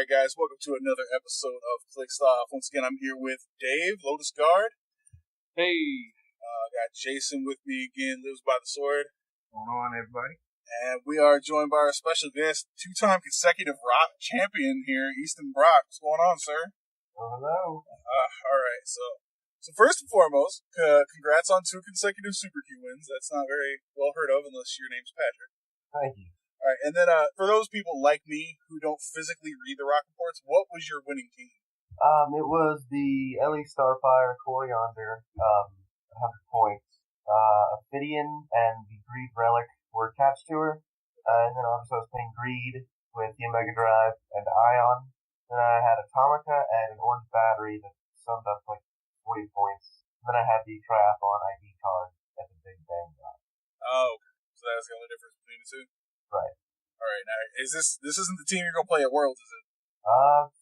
Alright guys, welcome to another episode of Clixed. Once again, I'm here with Dave, LotusGuard. Hey. Got Jason with me again, Livesbythesword. What's going on, everybody? And we are joined by our special guest, two-time consecutive rock champion here, Easton Brock. What's going on, sir? Oh, hello. Alright, so first and foremost, congrats on 2 consecutive Super Q wins. That's not very well heard of unless your name's Patrick. Thank you. Alright, and then for those people like me who don't physically read the rock reports, what was your winning team? It was the LE Starfire Koriand'r, 100 points. Ophidian and the Greed Relic were attached to her. And then obviously I was playing Greed with the Omega Drive and Ion. Then I had Atomica and an Orange Battery that summed up like 40 points. And then I had the Triathlon ID card at the Big Bang Drop. Oh, okay. So that's the only difference between the two? Right. Alright, now, this isn't the team you're going to play at Worlds, is it?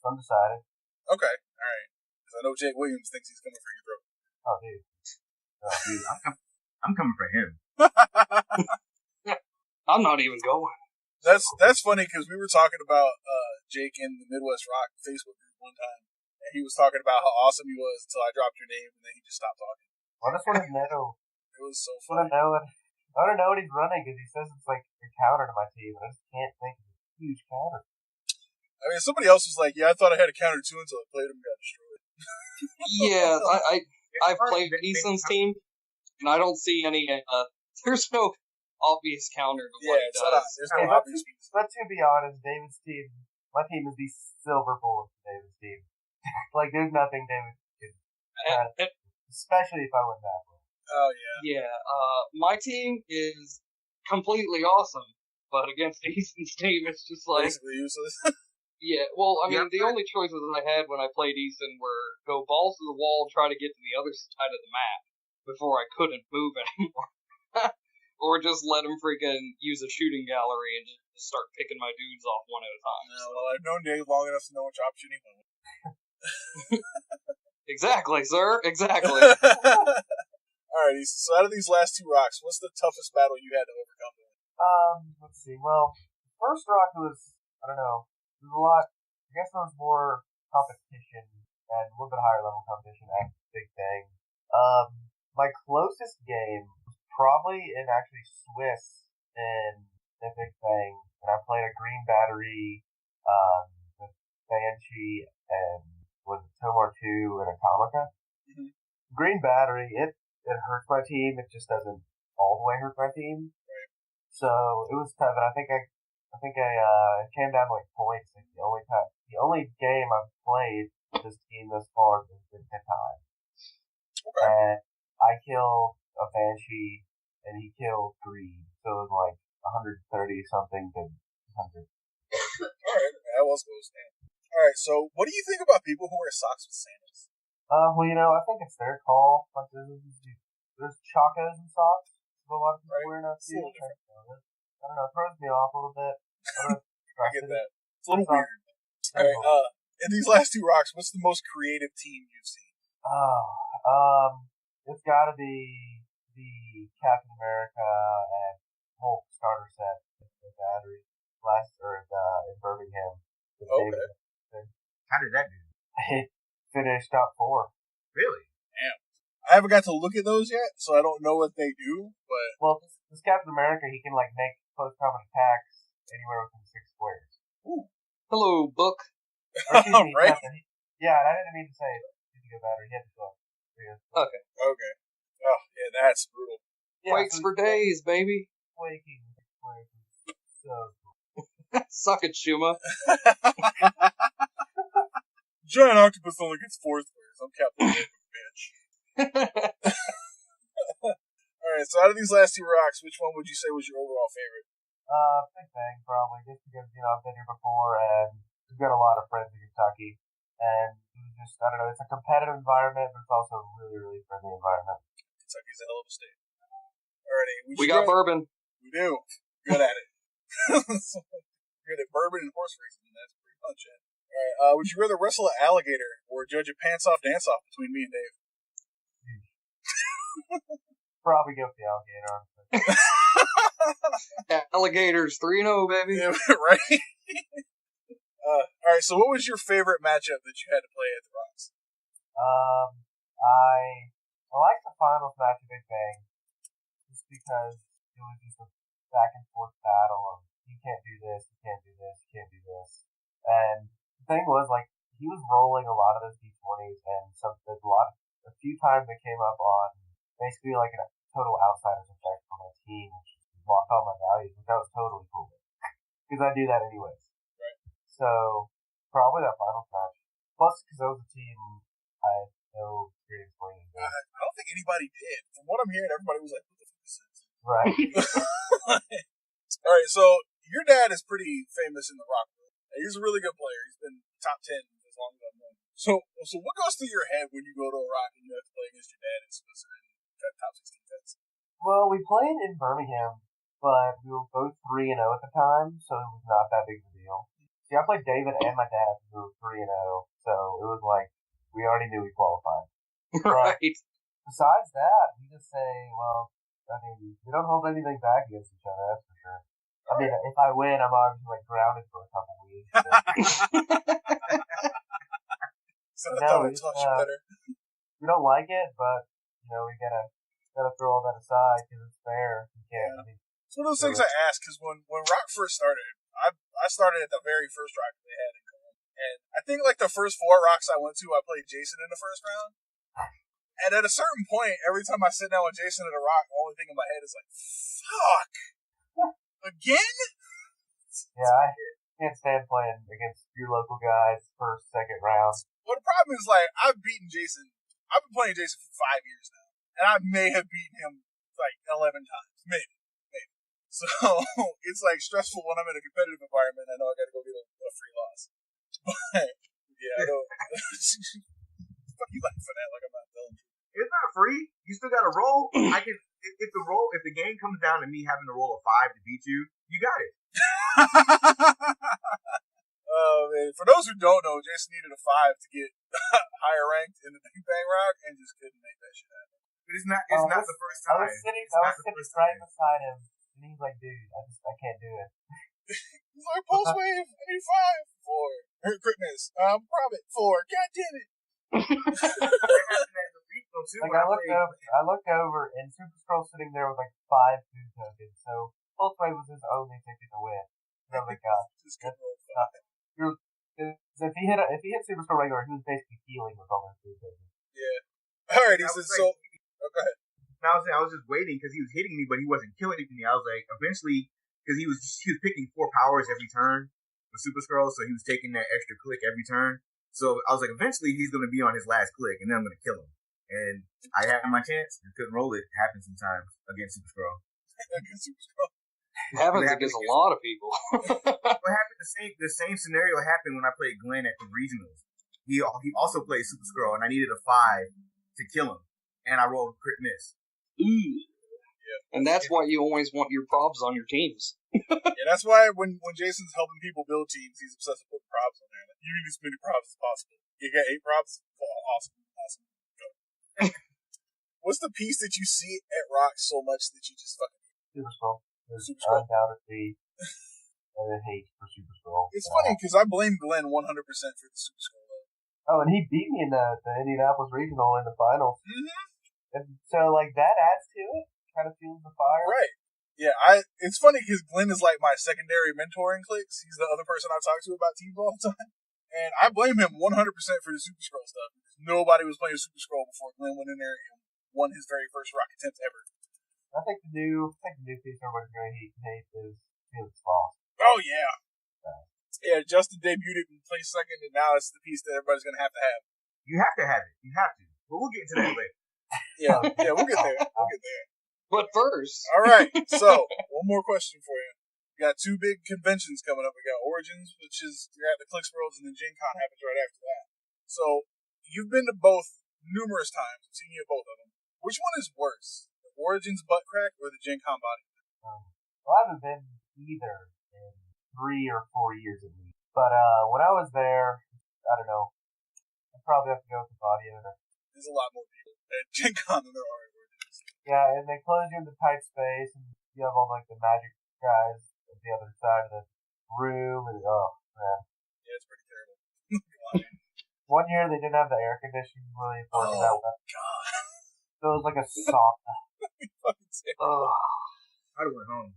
Undecided. Okay, alright. Because I know Jake Williams thinks he's coming for your throat. Oh, dude. I'm coming for him. I'm not even going. That's funny because we were talking about Jake in the Midwest Rock Facebook group one time, and he was talking about how awesome he was until I dropped your name, and then he just stopped talking. I just want to know. It was so I funny. want to know what he's running because he says it's like a counter to my team, and I just can't think of a huge counter. I mean, somebody else was like, "Yeah, I thought I had a counter too until I played him and got destroyed." Yeah, I've played Easton's team, and I don't see any. There's no obvious counter to what he does. There's no obvious piece. But to be honest, David's team, my team is the silver bullet for David's team. Like, there's nothing David can, especially if I win that one. Oh yeah. Yeah, my team is completely awesome, but against Easton's team, it's just like Basically useless. yeah. Well, I mean, the only choices I had when I played Easton were go balls to the wall, try to get to the other side of the map before I couldn't move anymore. Or just let him freaking use a shooting gallery and just start picking my dudes off one at a time. No, well, I've known Dave long enough to know which option he went with. Exactly, sir. Exactly. Alright, so out of these last 2 rocks, what's the toughest battle you had to overcome? Let's see. Well, the first rock was, I don't know, there was a lot, I guess there was more competition and a little bit higher level competition at Big Bang. My closest game was probably in actually Swiss in the Big Bang, and I played a Green Battery, with Banshee and was it Tomar 2 and Atomica. Mm-hmm. Green Battery, it hurts my team. It just doesn't all the way hurt my team. Right. So it was tough, and I think I it came down to like points. Like the only game I've played with this team thus far has been a tie. Okay. And I killed a Banshee, and he killed Greed. So it was like 130 something to 100. Alright, that was close. Alright, so what do you think about people who wear socks with sandals? Well, I think it's their call. Like, there's chacos and socks. So a lot of people wear now too. I don't know, it throws me off a little bit. I get that. It's a little weird. Alright, in these last 2 rocks, what's the most creative team you've seen? It's gotta be the Captain America and Hulk starter set with the battery in Birmingham. Okay. How did that do? It finished top 4. Really? Damn. I haven't got to look at those yet, so I don't know what they do, but... Well, this Captain America, he can, like, make close combat attacks anywhere within 6 squares. Ooh. Hello, book. Right? Yeah, and I didn't mean to say it. He had to go battery. He had to go. Okay. Okay. Oh, yeah, that's brutal. Yeah, Quakes for days, baby. Quaking. So Suck it, Shuma. Giant octopus only gets 4 squares. I'm Captain America, bitch. Alright, so out of these last 2 rocks, which one would you say was your overall favorite? Big Bang, probably, just because, I've been here before, and we've got a lot of friends in Kentucky, and just, I don't know, it's a competitive environment, but it's also a really, really friendly environment. Kentucky's a hell of a state. Alrighty. We got bourbon. We do. Good at it. Good at bourbon and horse racing, and that's pretty much it. Alright, would you rather wrestle an alligator or judge a pants-off dance-off between me and Dave? Probably go with the alligator, honestly. Alligators 3-0, baby. Yeah, right? All right, so what was your favorite matchup that you had to play at the Rocks? I like the finals match of Big Bang, just because it was just a back and forth battle of you can't do this, you can't do this, you can't do this. And the thing was, like, he was rolling a lot of those D20s, and a few times they came up on basically like a total outsider's effect for my team, which lost all my values, which I was totally cool with. Because I do that anyways. Right. So, probably that finals match. Plus, because that was a team I had no experience playing against. I don't think anybody did. From what I'm hearing, everybody was like, what the fuck is this? Right. All right, so your dad is pretty famous in the rock world. He's a really good player. He's been top 10 as long as I've known him. So what goes through your head when you go to a rock and you have to play against your dad in Switzerland in top 16 sets? Well, we played in Birmingham, but we were both 3-0 at the time, so it was not that big of a deal. See, I played David and my dad, who were 3-0, so it was like, we already knew we qualified. Right. But besides that, we just say, well, I mean, we don't hold anything back against each other, that's for sure. I mean, if I win, I'm obviously like grounded for a couple weeks. So I thought I'd touch you better. We don't like it, but we gotta throw all that aside because it's fair. You can't. Yeah. It's one of those things I ask because when Rock first started, I started at the very first Rock they had in Cologne, and I think like the first 4 Rocks I went to, I played Jason in the first round. And at a certain point, every time I sit down with Jason at a Rock, the only thing in my head is like, fuck! Again? Yeah, I can't stand playing against your local guys first, second round. Well, the problem is, like, I've been playing Jason for 5 years now. And I may have beaten him, like, 11 times. Maybe. So, it's, like, stressful when I'm in a competitive environment. I know I gotta go get a free loss. But, yeah, I don't... Fuck you laughing at like I'm not telling you. It's not free. You still got to roll. If the game comes down to me having to roll a 5 to beat you, you got it. Oh man! For those who don't know, Jason needed a 5 to get higher ranked in the Big Bang Rock, and just couldn't make that shit happen. But it's not the first time. I was sitting right beside him, and he's like, "Dude, I can't do it." He's like, "Pulse wave 85 for quickness. Profit 4. God damn it!" Like I looked over, and Super Scroll's sitting there with like 5 food tokens. So Pulse Wave was his only ticket to win. And I'm like, God, if he hit Super Scroll regular, he was basically healing with all those food tokens. Yeah. All right. He said so. Go ahead. Now I was just waiting because he was hitting me, but he wasn't killing me. I was like, eventually, because he was picking 4 powers every turn with Super Scroll, so he was taking that extra click every turn. So I was like, eventually he's going to be on his last click, and then I'm going to kill him. And I had my chance and couldn't roll it. It happens sometimes against Super Scroll. It happens against a lot of people. What happened? The same scenario happened when I played Glenn at the regionals. He also played Super Scroll, and I needed a 5 to kill him, and I rolled crit miss. Ooh. Yeah. And that's why you always want your probs on your teams. Yeah, that's why when Jason's helping people build teams, he's obsessed with putting props on there. Like, you need as many props as possible. You got 8 props? Oh, awesome. Go. What's the piece that you see at Rock so much that you just fucking hate? Super Scroll. Super Scroll. Undoubtedly a hate for Super Scroll. It's funny because I blame Glenn 100% for the Super Scroll. Oh, and he beat me in the Indianapolis Regional in the finals. Mm-hmm. And so, like, that adds to it. Kind of fuels the fire. Right. Yeah, it's funny because Glenn is like my secondary mentor in Clixed. He's the other person I talk to about teams all the time. And I blame him 100% for the Super Scroll stuff. Because nobody was playing Super Scroll before Glenn went in there and won his very first rock attempt ever. I think the new piece everybody's going to hate is Felix Foss. Oh, yeah. Yeah, Justin debuted it and placed second, and now it's the piece that everybody's going to have. You have to have it. You have to. But we'll get into that later. Yeah, we'll get there. But first. All right, so one more question for you. We got 2 big conventions coming up. We got Origins, which is you're at the Clixed Worlds, and then Gen Con happens right after that. So you've been to both numerous times. I've seen you at both of them. Which one is worse, the Origins butt crack or the Gen Con body? Well, I haven't been either in 3 or 4 years at least. But when I was there, I don't know. I'd probably have to go with the body owner. There's a lot more people at Gen Con than there are at Origins. Yeah, and they close you into tight space, and you have all like the magic guys at the other side of the room, and oh man. Yeah, One year they didn't have the air conditioning really important that way. God. So it was like a sauna. I went home.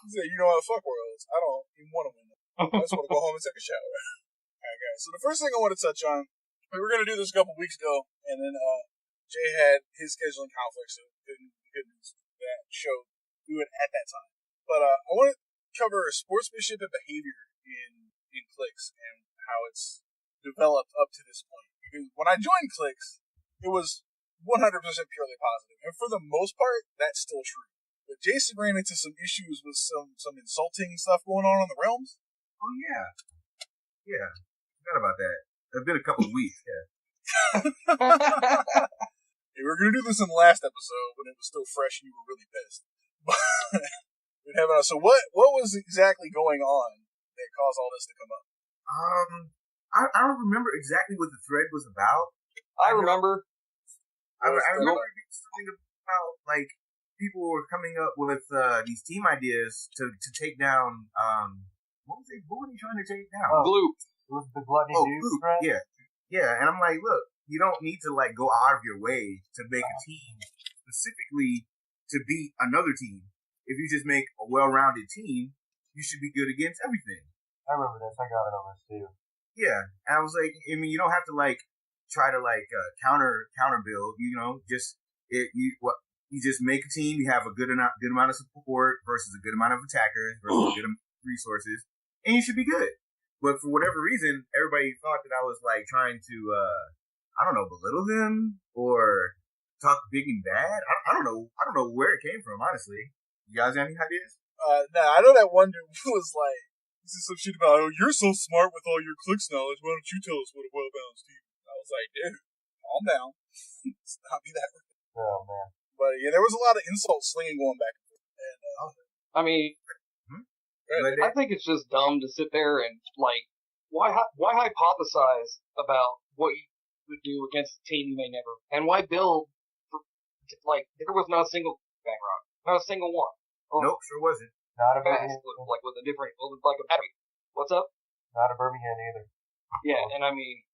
He said, you know what, fuck Worlds. I don't even want to win them. I just want to go home and take a shower. Alright, guys. So the first thing I want to touch on, we were going to do this a couple weeks ago, and then Jay had his scheduling conflict, so we couldn't do that show, do it at that time. But I want to cover sportsmanship and behavior in Clixed and how it's developed up to this point. Because when I joined Clixed, it was 100% purely positive, and for the most part, that's still true. But Jason ran into some issues with some insulting stuff going on the realms. Oh yeah. Forgot about that. It's been a couple of weeks. Yeah. We were gonna do this in the last episode when it was still fresh and you were really pissed. So what was exactly going on that caused all this to come up? I don't remember exactly what the thread was about. I remember. I remember reading something about like people were coming up with these team ideas to take down. What were they trying to take down? Gloop. It was the Gluttony Dudes thread? Yeah. And I'm like, look, you don't need to like go out of your way to make a team specifically to beat another team. If you just make a well-rounded team, you should be good against everything. I remember this. I got it on this too. Yeah, and I was like, I mean, you don't have to like try to like counter build. You know, you just make a team. You have a good amount of support versus a good amount of attackers versus a good amount of resources, and you should be good. But for whatever reason, everybody thought that I was like trying to, I don't know, belittle them or talk big and bad. I don't know where it came from, honestly. You guys have any ideas? Nah, I know that one dude was like, this is some shit about, oh, you're so smart with all your Clixed knowledge. Why don't you tell us what a well-balanced team is? I was like, dude, calm down. It's not be that way. Oh, man. But yeah, there was a lot of insult slinging going back and forth. And, I mean, I think it's just dumb to sit there and, like, why hypothesize about what you would do against a team you may never, and why build, like, there was not a single bang rock. Not a single one. Nope, sure wasn't. Not a Fast, Birmingham. like with a different, like a battery. What's up? Not a Birmingham either. Yeah, and I mean,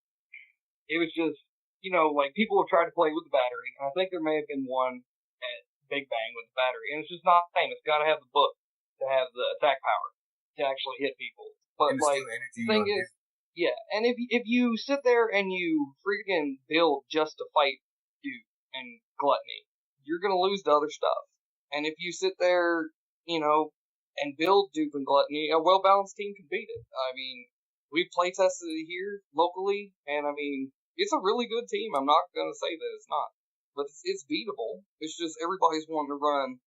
it was just, you know, like people have tried to play with the battery, and I think there may have been one at Big Bang with the battery, and it's just not the same. It's got to have the book to have the attack power to actually hit people. But like, the thing is, yeah, and if you sit there and you freaking build just to fight Duke and Gluttony, you're gonna lose the other stuff. And if you sit there, you know, and build Duke and Gluttony, a well-balanced team can beat it. I mean, we've play-tested it here locally, and I mean, it's a really good team. I'm not going to say that it's not. But it's beatable. It's just everybody's wanting to run,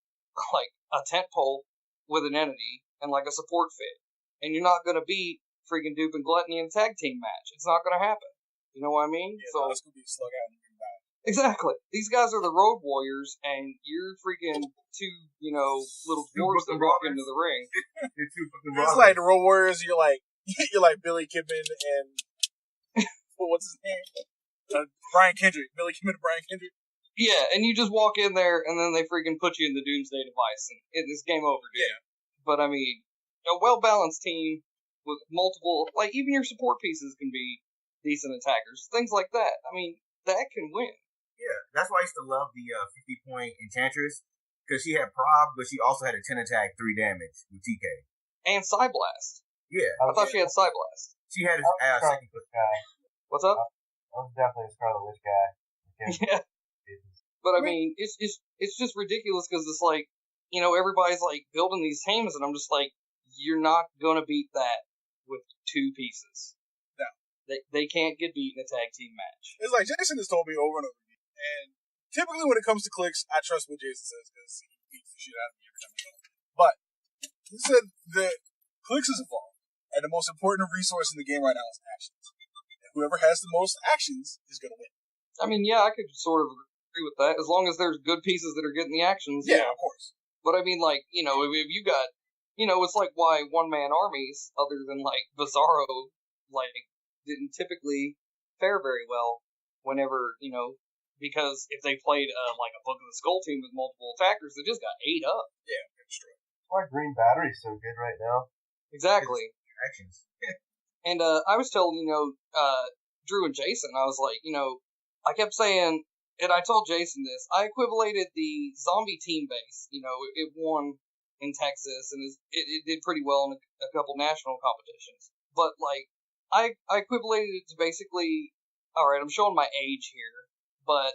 like, a tent pole with an entity and, like, a support fit. And you're not going to beat freaking Duke and Gluttony in a tag team match. It's not going to happen. You know what I mean? yeah, so it's going to be a slug out and you can die. Exactly. These guys are the road warriors, and you're freaking two, you know, little dwarves that walk into the ring. It's like the road warriors. You're like Billy Kidman and what's his name? Brian Kendrick. Billy Kidman and Brian Kendrick. Yeah, and you just walk in there, and then they freaking put you in the Doomsday device, and it's game over, dude. Yeah. But I mean, a well-balanced team with multiple, like even your support pieces can be decent attackers, things like that. I mean, that can win. Yeah, that's why I used to love the 50-point Enchantress, because she had Prob, but she also had a 10 attack, 3 damage with TK. And Psyblast. Yeah. I thought she had Psyblast. She had a second foot guy. What's up? I was definitely a Scarlet Witch guy. Yeah. But I mean, it's just ridiculous because it's like, you know, everybody's like building these teams, and I'm just like, you're not gonna beat that with 2 pieces. No. They can't get beat in a tag team match. It's like Jason has told me over and over again. And typically when it comes to Clixed, I trust what Jason says because he beats the shit out of me every time I go. But he said that Clixed has evolved, and the most important resource in the game right now is actions. And whoever has the most actions is going to win. I mean, yeah, I could sort of agree with that, as long as there's good pieces that are getting the actions. Yeah, of course. But I mean, like, you know, if you got, you know, it's like why one-man armies, other than, like, Bizarro, like, didn't typically fare very well whenever, you know, because if they played, like, a Book of the Skull team with multiple attackers, they just got ate up. Yeah, that's true. That's why Green Battery's so good right now. Exactly. Actions. And I was telling, Drew and Jason, I was like, I kept saying, and I told Jason this, I equivalated the zombie team base. It won in Texas, and it did pretty well in a couple national competitions. But, like, I equivalated it to basically, alright, I'm showing my age here, but,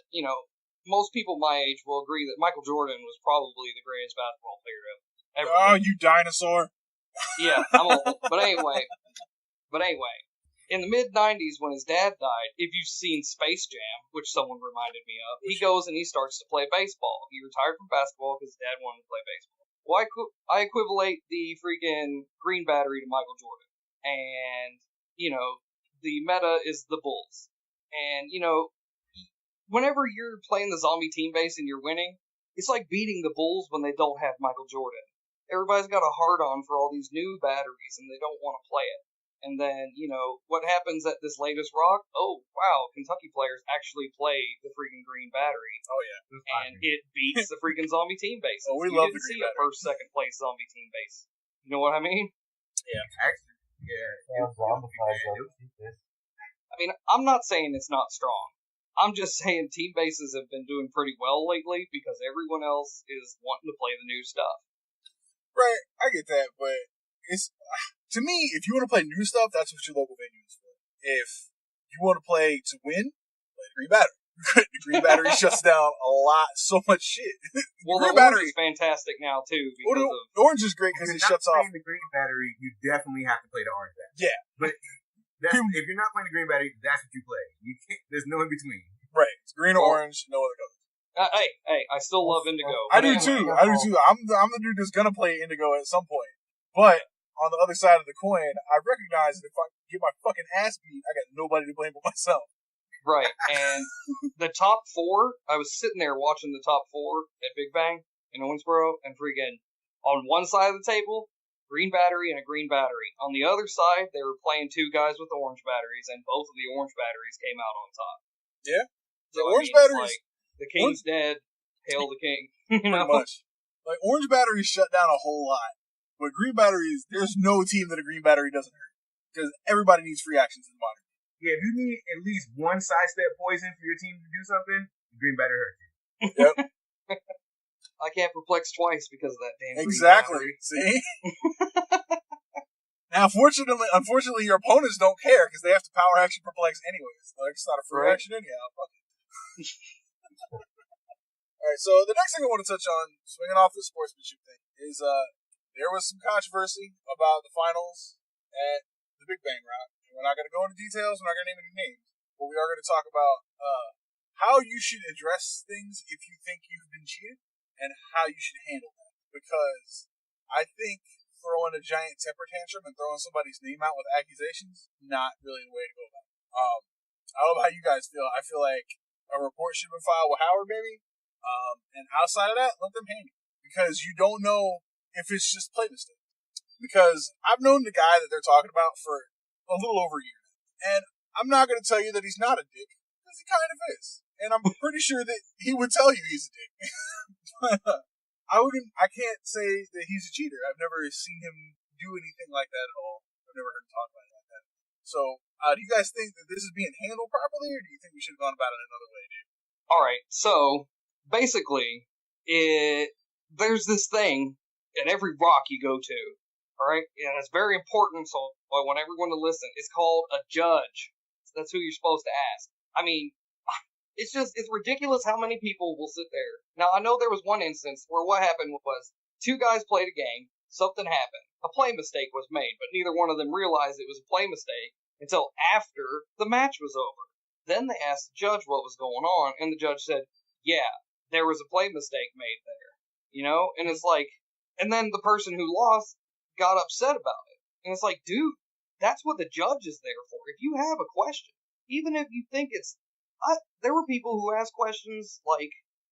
most people my age will agree that Michael Jordan was probably the greatest basketball player ever. Oh, you dinosaur. Yeah, I'm old. But anyway, in the mid-90s when his dad died, if you've seen Space Jam, which someone reminded me of, he goes and he starts to play baseball. He retired from basketball because his dad wanted to play baseball. Well, I equivalate the freaking green battery to Michael Jordan. And, the meta is the Bulls. And, whenever you're playing the zombie team base and you're winning, it's like beating the Bulls when they don't have Michael Jordan. Everybody's got a hard-on for all these new batteries, and they don't want to play it. And then, what happens at this latest rock? Oh, wow, Kentucky players actually play the freaking green battery. Oh, yeah. And it beats the freaking zombie team base. Oh, we you love didn't the green see a first, second place zombie team base. You know what I mean? Yeah, actually, yeah. I mean, I'm not saying it's not strong. I'm just saying team bases have been doing pretty well lately because everyone else is wanting to play the new stuff. Right, I get that, but it's to me, if you want to play new stuff, that's what your local venue is for. If you want to play to win, play the green battery. The green battery shuts down so much shit. Well, the green battery is fantastic now too because of the orange is great because it shuts off. The green battery, you definitely have to play the orange battery. Yeah, but if you're not playing the green battery, that's what you play. You can't. There's no in between. Right, it's green or orange, no other color. Hey, I still love Indigo. I do too. I'm the dude that's gonna play Indigo at some point. But on the other side of the coin, I recognize that if I get my fucking ass beat, I got nobody to blame but myself. Right, and the top four, I was sitting there watching the top four at Big Bang in Owensboro, and freaking on one side of the table, green battery and a green battery. On the other side, they were playing two guys with orange batteries, and both of the orange batteries came out on top. Yeah. So, orange batteries. Like, the king's dead. Hail the king. Pretty much. Like, orange batteries shut down a whole lot. But green batteries, there's no team that a green battery doesn't hurt. Because everybody needs free actions in the modern game. Yeah, if you need at least one sidestep poison for your team to do something, the green battery hurts you. Yep. I can't perplex twice because of that damn exactly. green battery. See? Now, unfortunately, your opponents don't care because they have to power action perplex anyways. Like, it's not a free action anyhow. Fuck it. Alright, so the next thing I want to touch on, swinging off the sportsmanship thing, is there was some controversy about the finals at the Big Bang route. And we're not going to go into details, we're not going to name any names, but we are going to talk about how you should address things if you think you've been cheated, and how you should handle that. Because I think throwing a giant temper tantrum and throwing somebody's name out with accusations, not really the way to go about it. I don't know how you guys feel. I feel like a report should have been filed with Howard, maybe. And outside of that, let them handle it. Because you don't know if it's just play mistake. Because I've known the guy that they're talking about for a little over a year now. And I'm not going to tell you that he's not a dick, because he kind of is. And I'm pretty sure that he would tell you he's a dick. But I can't say that he's a cheater. I've never seen him do anything like that at all. I've never heard him talk about it like that. So, do you guys think that this is being handled properly, or do you think we should have gone about it another way, dude? Alright, so, basically, there's this thing at every rock you go to, alright? And it's very important, so I want everyone to listen. It's called a judge. That's who you're supposed to ask. I mean, it's ridiculous how many people will sit there. Now, I know there was one instance where what happened was two guys played a game, something happened. A play mistake was made, but neither one of them realized it was a play mistake until after the match was over. Then they asked the judge what was going on, and the judge said, yeah, there was a play mistake made there. And it's like, and then the person who lost got upset about it. And it's like, dude, that's what the judge is there for. If you have a question, even if you think it's, there were people who asked questions like,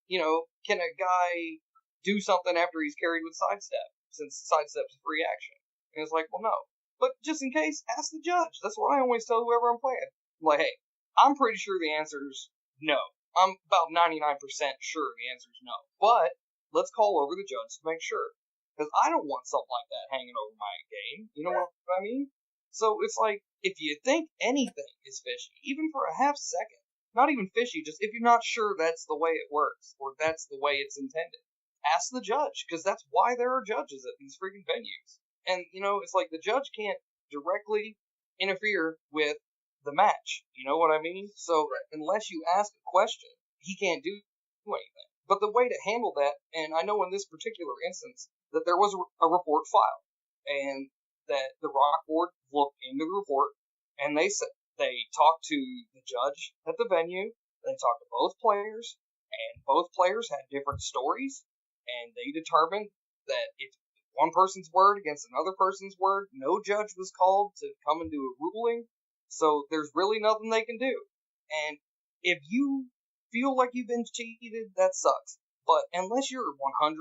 can a guy do something after he's carried with sidestep, since sidestep's a free action? And it's like, well, no. But just in case, ask the judge. That's what I always tell whoever I'm playing. I'm like, hey, I'm pretty sure the answer is no. I'm about 99% sure the answer is no. But let's call over the judge to make sure. Because I don't want something like that hanging over my game. You know what I mean? So it's like, if you think anything is fishy, even for a half second, not even fishy, just if you're not sure that's the way it works, or that's the way it's intended, ask the judge, because that's why there are judges at these freaking venues. And, it's like the judge can't directly interfere with the match. You know what I mean? So unless you ask a question, he can't do anything. But the way to handle that, and I know in this particular instance that there was a report filed, and that the Rock Board looked into the report, and they said they talked to the judge at the venue, they talked to both players, and both players had different stories, and they determined that if one person's word against another person's word, no judge was called to come and do a ruling, so there's really nothing they can do. And if you feel like you've been cheated, that sucks. But unless you're 100%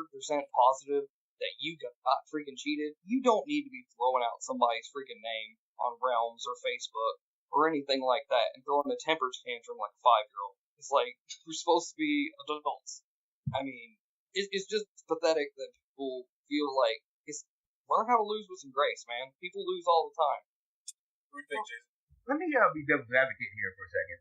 positive that you got freaking cheated, you don't need to be throwing out somebody's freaking name on Realms or Facebook or anything like that and throwing a temper tantrum like a 5-year-old. It's like, we're supposed to be adults. I mean, it's just pathetic that people feel like, learn how to lose with some grace, man. People lose all the time. What do you think, Jason? Let me be devil's advocate here for a second.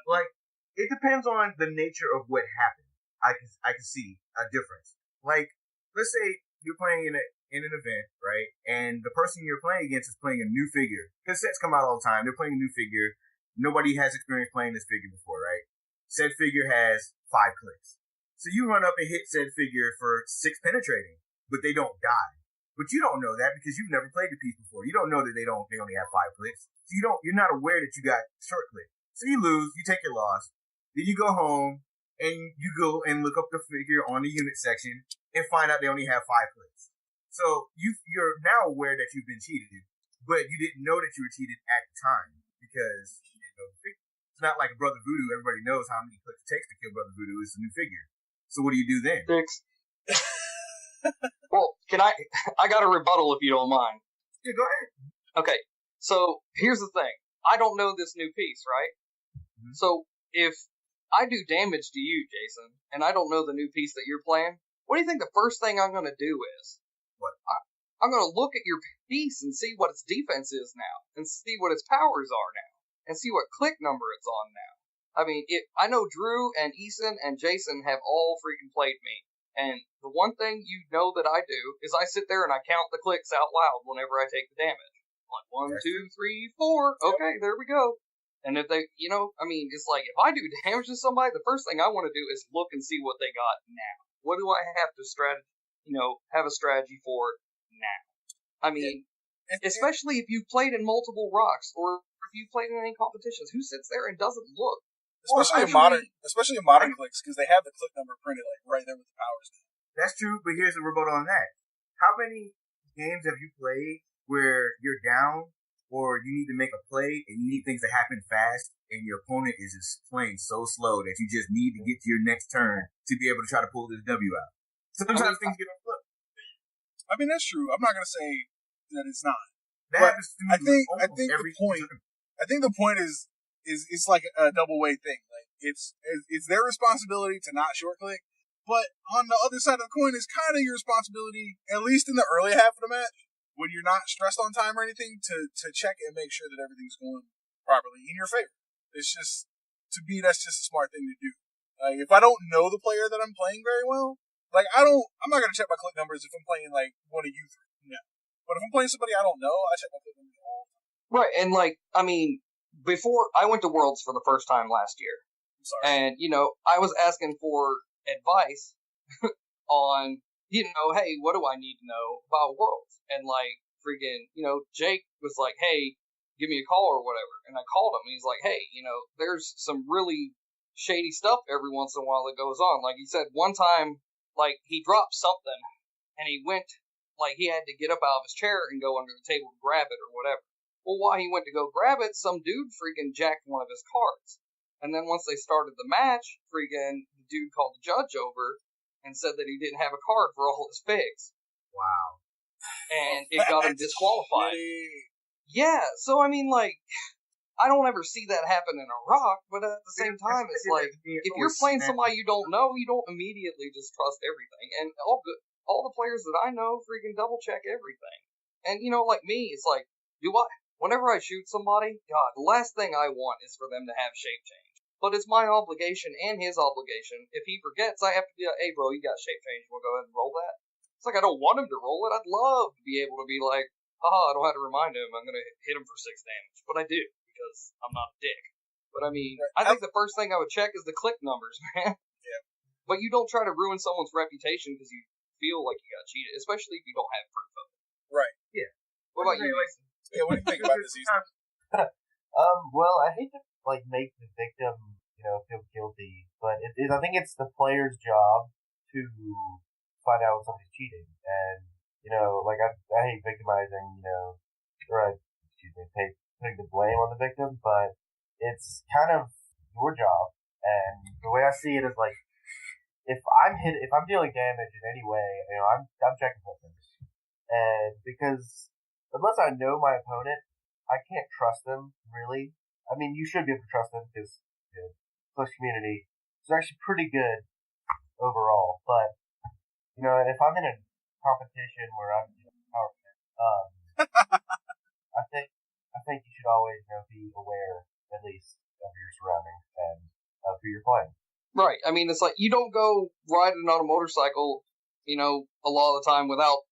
Like, it depends on the nature of what happened. I can see a difference. Like, let's say you're playing in an event, right? And the person you're playing against is playing a new figure. Because sets come out all the time. They're playing a new figure. Nobody has experience playing this figure before, right? Said figure has 5 clicks. So you run up and hit said figure for 6 penetrating, but they don't die. But you don't know that because you've never played the piece before. You don't know that they only have 5 clicks. So you're not aware that you got short click. So you lose, you take your loss. Then you go home and you go and look up the figure on the unit section and find out they only have 5 clicks. So you're now aware that you've been cheated, but you didn't know that you were cheated at the time because you didn't know the figure. It's not like Brother Voodoo. Everybody knows how many clicks it takes to kill Brother Voodoo. It's a new figure. So what do you do then? 6. Well, I got a rebuttal if you don't mind. Yeah, go ahead. Okay, so here's the thing. I don't know this new piece, right? Mm-hmm. So if I do damage to you, Jason, and I don't know the new piece that you're playing, what do you think the first thing I'm going to do is? What? I'm going to look at your piece and see what its defense is now, and see what its powers are now, and see what click number it's on now. I mean, I know Drew and Easton and Jason have all freaking played me. And the one thing you know that I do is I sit there and I count the clicks out loud whenever I take the damage. Like 1, 2, 3, 4. Okay, there we go. And if they, it's like if I do damage to somebody, the first thing I want to do is look and see what they got now. What do I have to have a strategy for now? I mean, especially if you've played in multiple rocks or if you've played in any competitions, who sits there and doesn't look? Especially in modern clicks, because they have the click number printed like right there with the powers. That's true, but here's a rebuttal on that. How many games have you played where you're down or you need to make a play and you need things to happen fast and your opponent is just playing so slow that you just need to get to your next turn to be able to try to pull this W out? Sometimes things get on foot. I mean, that's true. I'm not going to say that it's not. That happens to me. I think the point is it's like a double way thing. Like it's their responsibility to not short click, but on the other side of the coin is kind of your responsibility, at least in the early half of the match, when you're not stressed on time or anything, to check and make sure that everything's going properly in your favor. It's just, to me, that's just a smart thing to do. Like if I don't know the player that I'm playing very well, like I'm not gonna check my click numbers if I'm playing like one of you three. No. But if I'm playing somebody I don't know, I check my click numbers all the time. Right, and before I went to Worlds for the first time last year, and I was asking for advice on hey, what do I need to know about Worlds? And freaking Jake was like, hey, give me a call or whatever, and I called him and he's like, hey, there's some really shady stuff every once in a while that goes on. Like he said one time, he dropped something and he went he had to get up out of his chair and go under the table to grab it or whatever. Well, while he went to go grab it, some dude freaking jacked one of his cards. And then once they started the match, freaking the dude called the judge over and said that he didn't have a card for all his figs. Wow. And it got him disqualified. Yeah, so I don't ever see that happen in a rock, but at the same time, it's like, if you're playing somebody you don't know, you don't immediately just trust everything. And all the players that I know freaking double check everything. And like me, it's like, whenever I shoot somebody, God, the last thing I want is for them to have shape change. But it's my obligation and his obligation. If he forgets, I have to be like, hey, bro, you got shape change. We'll go ahead and roll that. It's like I don't want him to roll it. I'd love to be able to be like, haha, I don't have to remind him. I'm going to hit him for 6 damage. But I do, because I'm not a dick. But I mean, I think the first thing I would check is the click numbers, man. Yeah. But you don't try to ruin someone's reputation because you feel like you got cheated, especially if you don't have proof of it. Right. Yeah. What about you? Yeah, what do you think about this season? Well, I hate to make the victim, feel guilty, but I think it's the player's job to find out when somebody's cheating, and I hate victimizing, putting the blame on the victim, but it's kind of your job, and the way I see it is like, if I'm dealing damage in any way, I'm checking something, and because unless I know my opponent, I can't trust them really. I mean, you should be able to trust them because close community is actually pretty good overall. But if I'm in a competition where I'm I think you should always be aware at least of your surroundings and of who you're playing. Right. I mean, it's like you don't go riding on a motorcycle, a lot of the time without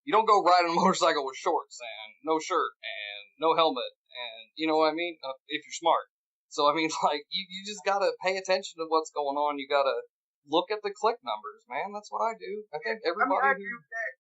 you don't go riding a motorcycle with shorts and no shirt and no helmet and you know what I mean? If you're smart. So I mean, you just gotta pay attention to what's going on. You gotta look at the click numbers, man. That's what I do. I think everybody. I agree with that.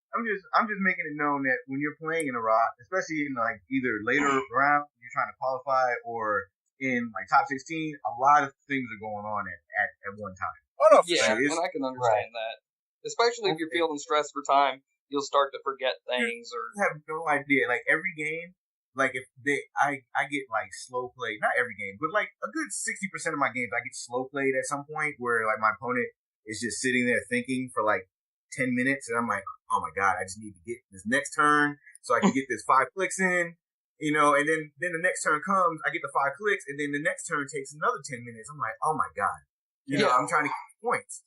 I'm just making it known that when you're playing in a rock, especially in either later round, you're trying to qualify, or in top 16, a lot of things are going on at one time. Oh no, yeah, and I can understand that. Especially if you're feeling stressed for time, you'll start to forget things or. I have no idea. Every game. If I get slow played, not every game, but a good 60% of my games, I get slow played at some point where my opponent is just sitting there thinking for 10 minutes, and I'm like, oh my god, I just need to get this next turn so I can get this 5 clicks in, and then the next turn comes, I get the 5 clicks, and then the next turn takes another 10 minutes. I'm like, oh my god, I'm trying to get points.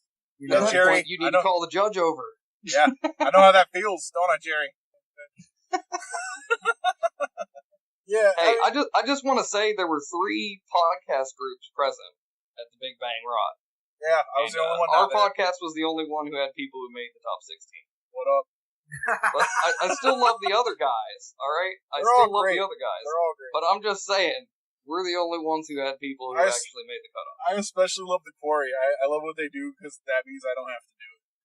Jerry, you need to call the judge over. Yeah, I know how that feels, don't I, Jerry? Yeah. Hey, I just want to say there were 3 podcast groups present at the Big Bang Rod. Yeah, I was the only one. Our podcast was the only one who had people who made the top 16. What up? But I still love the other guys. All right, I still love the other guys. They're all great. But I'm just saying, we're the only ones who had people who actually made the cutoff. I especially love the Quarry. I love what they do because that means I don't have to do it.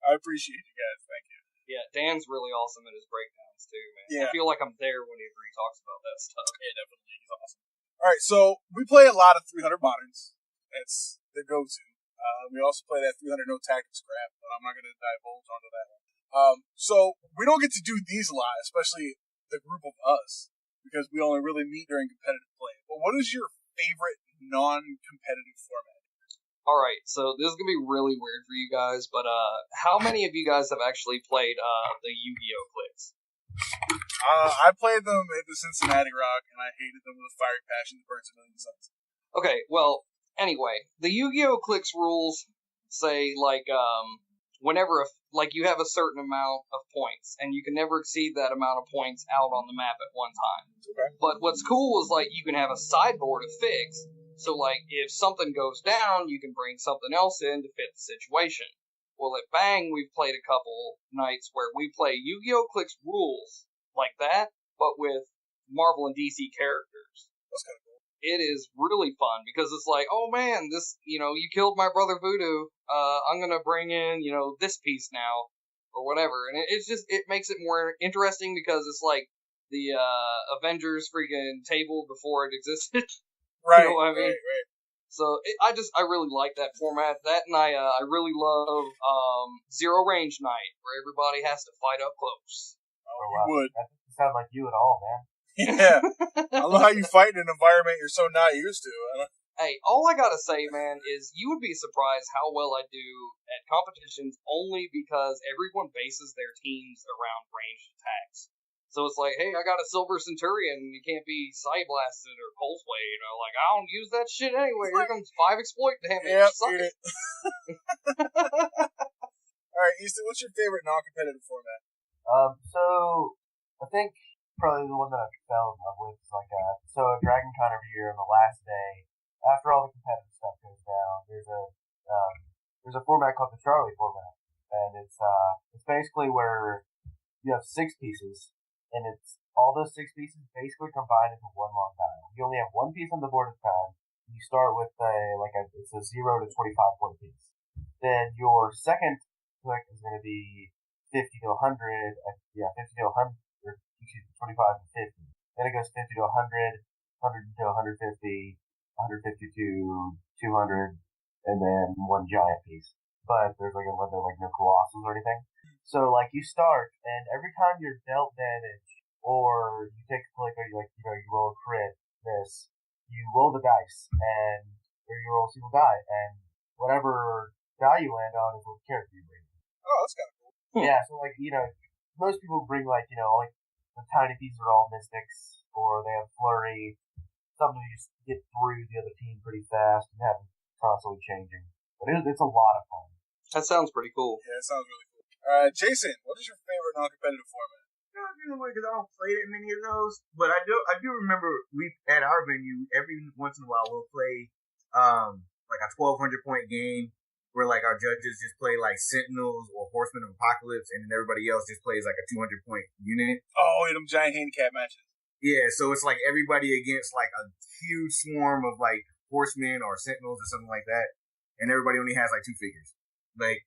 I appreciate you guys. Thank you. Yeah, Dan's really awesome in his breakdowns too, man. Yeah. I feel like I'm there whenever he talks about that stuff. Yeah, definitely. He's awesome. All right, so we play a lot of 300 Moderns. That's the go-to. We also play that 300 No Tactics crap, but I'm not going to divulge onto that one. So we don't get to do these a lot, especially the group of us, because we only really meet during competitive play. But what is your favorite non-competitive format? All right, so this is gonna be really weird for you guys, but how many of you guys have actually played the Yu-Gi-Oh! Clixed? I played them at the Cincinnati Rock, and I hated them with a fiery passion that burns a million suns. Okay, well, anyway, the Yu-Gi-Oh! Clixed rules say whenever you have a certain amount of points, and you can never exceed that amount of points out on the map at one time. Okay. But what's cool is you can have a sideboard of figs. So, if something goes down, you can bring something else in to fit the situation. Well, at Bang, we've played a couple nights where we play Yu-Gi-Oh! Clixed rules like that, but with Marvel and DC characters. That's kind of cool. It is really fun because it's oh man, this, you killed my brother Voodoo. I'm gonna bring in, this piece now, or whatever. And it makes it more interesting because it's the Avengers freaking table before it existed. Right, you know what I mean? Right. So I really like that format. That and I really love Zero Range Night, where everybody has to fight up close. Oh, you would. That doesn't sound like you at all, man. Yeah. I love how you fight in an environment you're so not used to. Hey, all I gotta say, man, is you would be surprised how well I do at competitions only because everyone bases their teams around ranged attacks. So it's hey, I got a Silver Centurion, you can't be Psy Blasted or Pulse Wave, I don't use that shit anyway. Here comes 5 exploit damage. Yep, eat it. Alright, Easton, what's your favorite non-competitive format? So, I think probably the one that I fell in love with. It's like so a Dragon Con every year on the last day, after all the competitive stuff goes down, there's a format called the Charlie format, and it's basically where you have 6 pieces, and it's all those 6 pieces basically combined into one long tile. You only have one piece on the board at a time. You start with it's a 0 to 25 point piece. Then your second click is going to be 50 to 100, 50 to 100, or 25 to 50. Then it goes 50 to 100, 100 to 150, 150 to 200, and then one giant piece. But there's no colossals or anything. So you start, and every time you're dealt damage, or you take a click, or you roll a crit, you roll the dice, or you roll a single die, and whatever die you land on is what character you bring. Oh, that's kind of cool. Yeah, so most people bring the tiny pieces are all mystics, or they have flurry, something to just get through the other team pretty fast and have them constantly changing. But it's a lot of fun. That sounds pretty cool. Yeah, it sounds really cool. Jason, what is your favorite non-competitive format? Because I don't play that many of those, but I do remember we at our venue every once in a while we'll play a 1,200 point game where our judges just play Sentinels or Horsemen of Apocalypse, and then everybody else just plays a 200 point unit. Oh, them giant handicap matches. Yeah, so it's everybody against a huge swarm of Horsemen or Sentinels or something like that, and everybody only has 2 figures. Play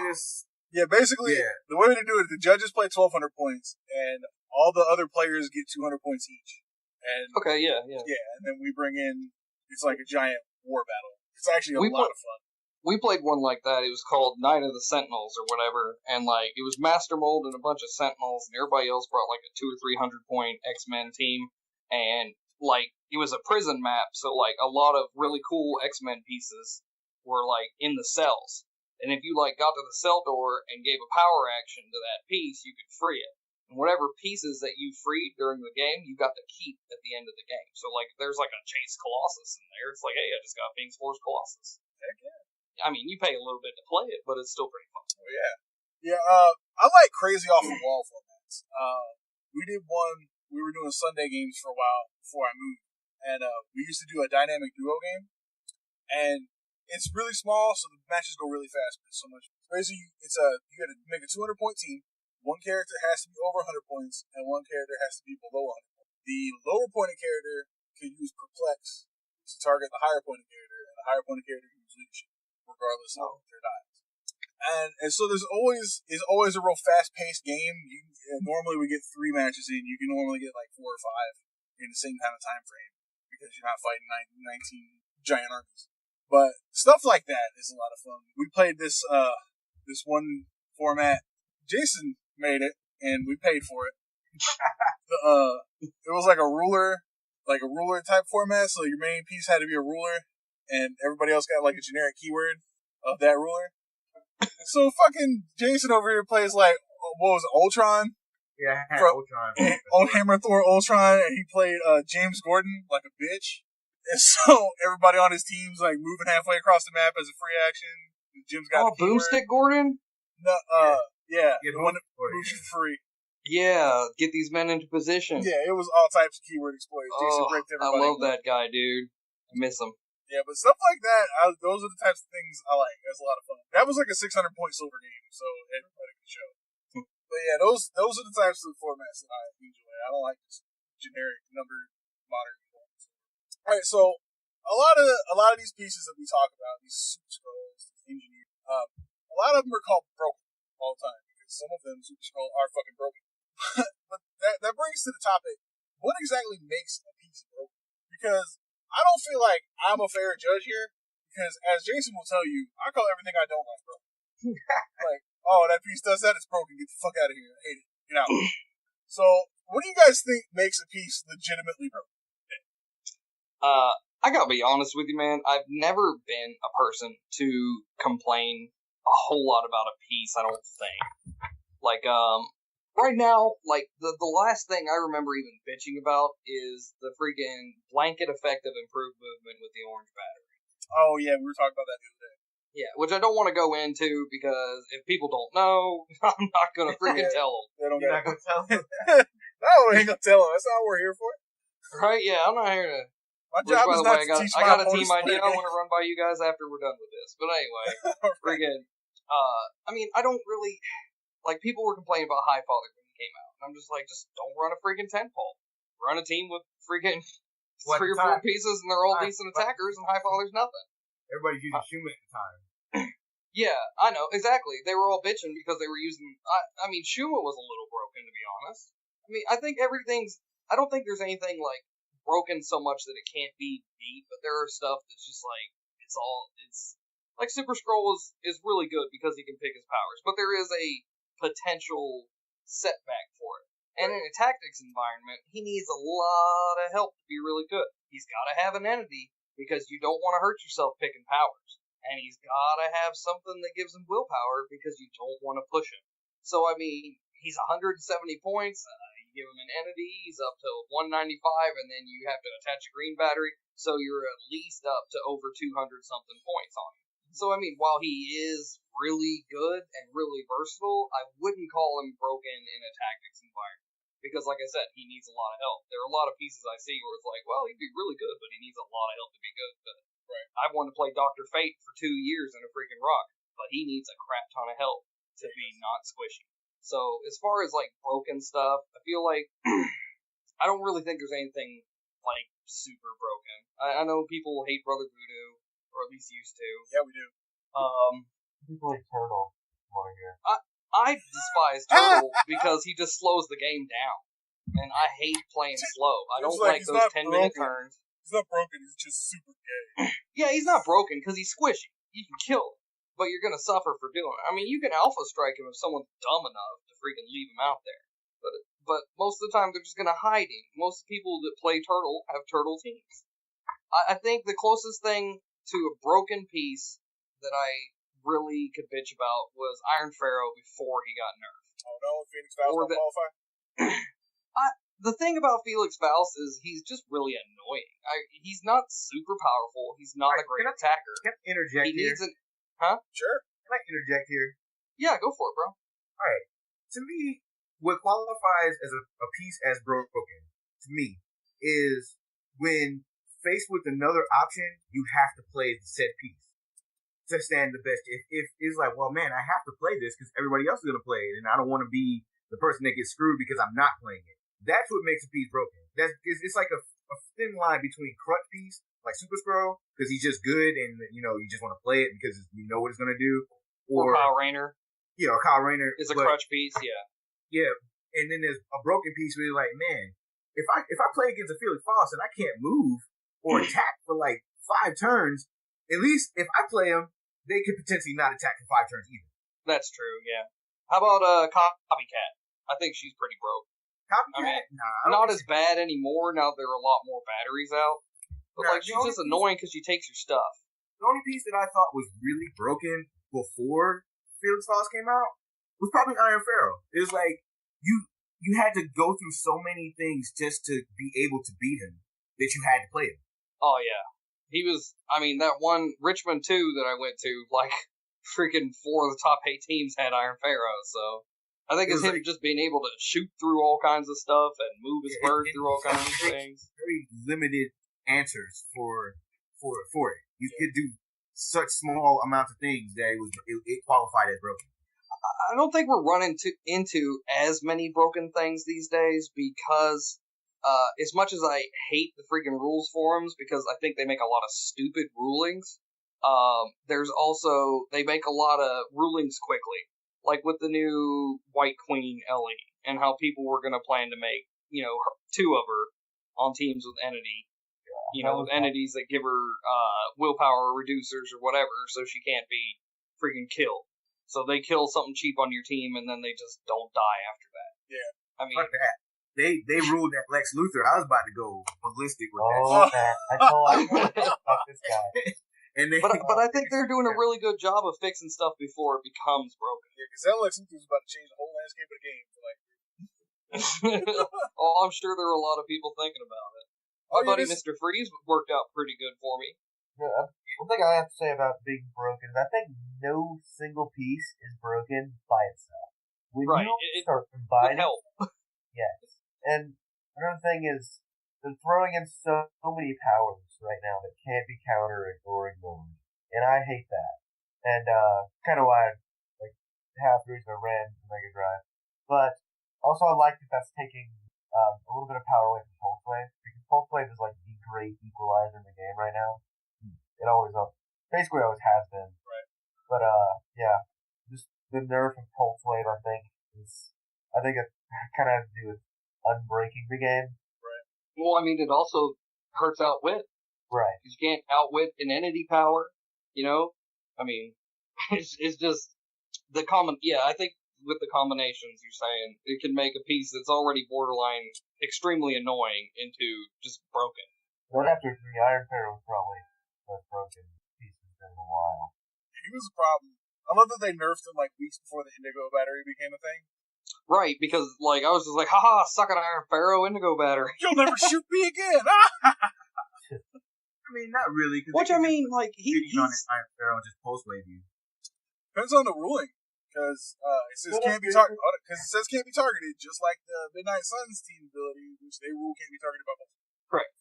this. Yeah, basically, the way to do it, the judges play 1,200 points, and all the other players get 200 points each. And okay, yeah. Yeah, and then we bring in, it's like a giant war battle. It's actually a lot of fun. We played one like that. It was called Night of the Sentinels or whatever, and it was Master Mold and a bunch of Sentinels, and everybody else brought a 200 or 300 point X-Men team, and it was a prison map, so a lot of really cool X-Men pieces were in the cells. And if you got to the cell door and gave a power action to that piece, you could free it. And whatever pieces that you freed during the game, you got to keep at the end of the game. So there's a Chase Colossus in there. It's hey, I just got Phoenix Force Colossus. Heck yeah. I mean, you pay a little bit to play it, but it's still pretty fun. Oh yeah. Yeah. I like crazy off the wall formats. We did one. We were doing Sunday games for a while before I moved, and we used to do a dynamic duo game, and it's really small, so the matches go really fast. But it's so much. Basically, you got to make a 200 point team. One character has to be over 100 points, and one character has to be below 100 points. The lower pointed character can use Perplex to target the higher pointed character, and the higher pointed character can use Leadership, regardless of their dies. And so there's always a real fast paced game. Normally we get 3 matches in. You can normally get 4 or 5 in the same kind of time frame because you're not fighting 19 giant armies. But stuff like that is a lot of fun. We played this one format. Jason made it, and we paid for it. It was a ruler type format. So your main piece had to be a ruler, and everybody else got a generic keyword of that ruler. So fucking Jason over here plays what was it, Ultron? Yeah, I had Ultron. Old Hammer Thor Ultron, and he played James Gordon like a bitch. And so everybody on his team's moving halfway across the map as a free action. Jim's got Boomstick Gordon? No, yeah, the one that moves you free. Yeah, get these men into position. Yeah, it was all types of keyword exploits. Jason breaked everybody. I love that guy, dude. I miss him. Yeah, but stuff like that, those are the types of things I like. That's a lot of fun. That was a 600 point silver game, so everybody could show. But yeah, those are the types of formats that I enjoy. I don't like just generic numbered modern formats. All right, so a lot of these pieces that we talk about, these Super Scrolls, these engineers, a lot of them are called broken all the time because some of them Super Scroll are fucking broken. But that brings to the topic: what exactly makes a piece broken? Because I don't feel like I'm a fair judge here, because as Jason will tell you, I call everything I don't like broken. Oh, that piece does that, it's broken. Get the fuck out of here. I hate it. Get out. So, what do you guys think makes a piece legitimately broken? I gotta be honest with you, man. I've never been a person to complain a whole lot about a piece, I don't think. Right now, the last thing I remember even bitching about is the freaking blanket effect of improved movement with the orange battery. Oh, yeah, we were talking about that the other day. Yeah, which I don't want to go into because if people don't know, I'm not going to freaking tell them. They don't You're not going to tell them? Oh, I ain't gonna tell him. That's not what we're here for. Right? Yeah, I'm not here to. My job is not to teach my I got a opponents team to play idea I the want to run by you guys after we're done with this. But anyway, game. friggin', I mean, I don't really, like, people were complaining about Highfather when he came out. And I'm just like, just don't run a freaking 10-pole. Run a team with freaking 3 or 4 pieces and they're all decent attackers and Highfather's nothing. Everybody's using Shuma at the time. Yeah, I know, exactly. They were all bitching because they were using, I mean, Shuma was a little broken, to be honest. I mean, I think I don't think there's anything, like, broken so much that it can't be beat, but there are stuff that's just like it's like Super Scroll is really good because he can pick his powers, but there is a potential setback for it. And in a tactics environment, he needs a lot of help to be really good. He's got to have an entity because you don't want to hurt yourself picking powers, and he's got to have something that gives him willpower because you don't want to push him. So I mean, he's 170 points. Give him an entity, he's up to 195, and then you have to attach a green battery, so you're at least up to over 200-something points on him. So, I mean, while he is really good and really versatile, I wouldn't call him broken in a tactics environment. Because, like I said, he needs a lot of help. There are a lot of pieces I see where it's like, well, he'd be really good, but he needs a lot of help to be good. But right. I've wanted to play Dr. Fate for 2 years in a freaking rock, but he needs a crap ton of help to be not squishy. So, as far as, like, broken stuff, I feel like I don't really think there's anything, like, super broken. I know people hate Brother Voodoo, or at least used to. Yeah, we do. People hate Turtle more here. I despise Turtle because he just slows the game down. And I hate playing slow. I don't like those 10-minute turns. He's not broken, he's just super gay. Yeah, he's not broken because he's squishy. You can kill him. But you're going to suffer for doing it. I mean, you can alpha strike him if someone's dumb enough to freaking leave him out there. But most of the time, they're just going to hide him. Most people that play Turtle have Turtle teams. I think the closest thing to a broken piece that I really could bitch about was Iron Pharaoh before he got nerfed. Oh no, Phoenix Faust don't qualify? The thing about Felix Faust is he's just really annoying. He's not super powerful. He's not a great attacker. Can I interject here? Huh? Sure. Can I interject here? Yeah, go for it, bro. Alright. To me, what qualifies as a piece as broken, to me, is when faced with another option, you have to play the said piece to stand the best. If it's like, well, man, I have to play this because everybody else is going to play it, and I don't want to be the person that gets screwed because I'm not playing it. That's what makes a piece broken. It's like a thin line between crutch piece, like Super Scroll, because he's just good and, you know, you just want to play it because you know what it's going to do. Or Kyle Rayner. Yeah, Kyle Rayner. Is a crutch piece, yeah. Yeah, and then there's a broken piece where you're like, man, if I play against a Felix Faust and I can't move or attack for like 5 turns, at least if I play him, they could potentially not attack for 5 turns either. That's true, yeah. How about Copycat? I think she's pretty broke. Copycat? Not as bad anymore now that there are a lot more batteries out. But she's just annoying because she takes your stuff. The only piece that I thought was really broken before Felix Faust came out was probably Iron Pharaoh. It was like you had to go through so many things just to be able to beat him that you had to play him. Oh yeah, he was. I mean, that one Richmond 2 that I went to, like freaking 4 of the top 8 teams had Iron Pharaoh. So I think it's him just being able to shoot through all kinds of stuff and move his bird through all kinds of things. Very limited answers for it. You could do such small amounts of things that it qualified as broken. I don't think we're running into as many broken things these days because as much as I hate the freaking rules forums because I think they make a lot of stupid rulings, there's also, they make a lot of rulings quickly. Like with the new White Queen Ellie and how people were going to plan to make, 2 of her on teams with Entity. With entities that give her willpower reducers or whatever so she can't be freaking killed. So they kill something cheap on your team, and then they just don't die after that. Yeah. I mean, fuck that. They ruled that Lex Luthor. I was about to go ballistic with that. Oh, man. I fuck this guy. But I think they're doing a really good job of fixing stuff before it becomes broken. Yeah, because that Lex Luthor was about to change the whole landscape of the game. Oh, I'm sure there were a lot of people thinking about it. My buddy Mr. Freeze worked out pretty good for me. Yeah, one thing I have to say about being broken is I think no single piece is broken by itself. When you start combining, help. Yes. And another thing is, they're throwing in so many powers right now that can't be countered or ignored. And I hate that. And kind of why half the reason I ran the Mega Drive. But also I like that that's taking a little bit of power away from Pulse Wave, because Pulse Wave is like the great equalizer in the game right now. It always basically always has been. Right. But yeah, just the nerf of Pulse Wave, I think it kind of has to do with unbreaking the game. Right. Well, I mean, it also hurts outwit. Right. You can't outwit an entity power, you know? I mean, it's just the common, yeah, I think with the combinations you're saying, it can make a piece that's already borderline extremely annoying into just broken. Right after the Iron Pharaoh was probably the broken pieces in a while. He was a problem. I love that they nerfed him like weeks before the Indigo battery became a thing. Right, because like I was just like, haha, suck it, Iron Pharaoh, Indigo battery. You'll never shoot me again. I mean, not really. Which I mean, like he's on his Iron Pharaoh and just pulse wave you. Depends on the ruling, because it says can't be targeted. Because it says can't be targeted, just like the Midnight Suns team ability, which they rule can't be targeted by pulse. Correct.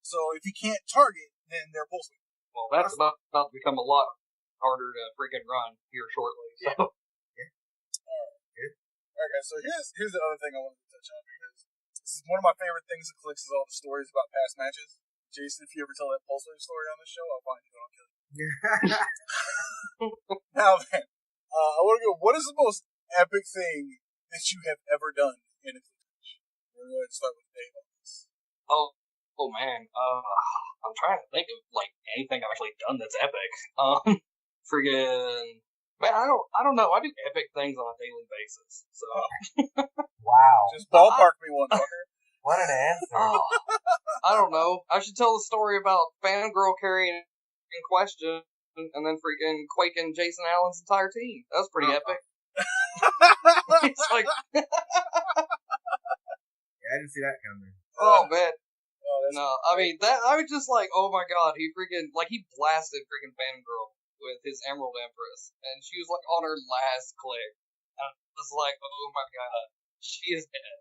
So if you can't target, then they're pulse wave. Well, that's about to become a lot harder to freaking run here shortly. So. Yeah. Alright, guys. So here's the other thing I wanted to touch on, because this is one of my favorite things that Clixed is all the stories about past matches. Jason, if you ever tell that pulse wave story on the show, I'll find you and I'll kill you. Now then, I want to go. What is the most epic thing that you have ever done in a Clixed match? We're going to start with Dave on this. Oh man. I'm trying to think of like anything I've actually done that's epic. Friggin'. Man, I don't know. I do epic things on a daily basis. So. Wow. Just ballpark me one, fucker. What an answer. Oh, I don't know. I should tell the story about Fangirl carrying in question and then freaking quaking Jason Allen's entire team. That was pretty epic. It's like... Yeah, I didn't see that coming. Oh, man. No, I mean, I was just like, oh my god, he blasted freaking Fangirl with his Emerald Empress, and she was like on her last click. I was like, oh my god, she is dead.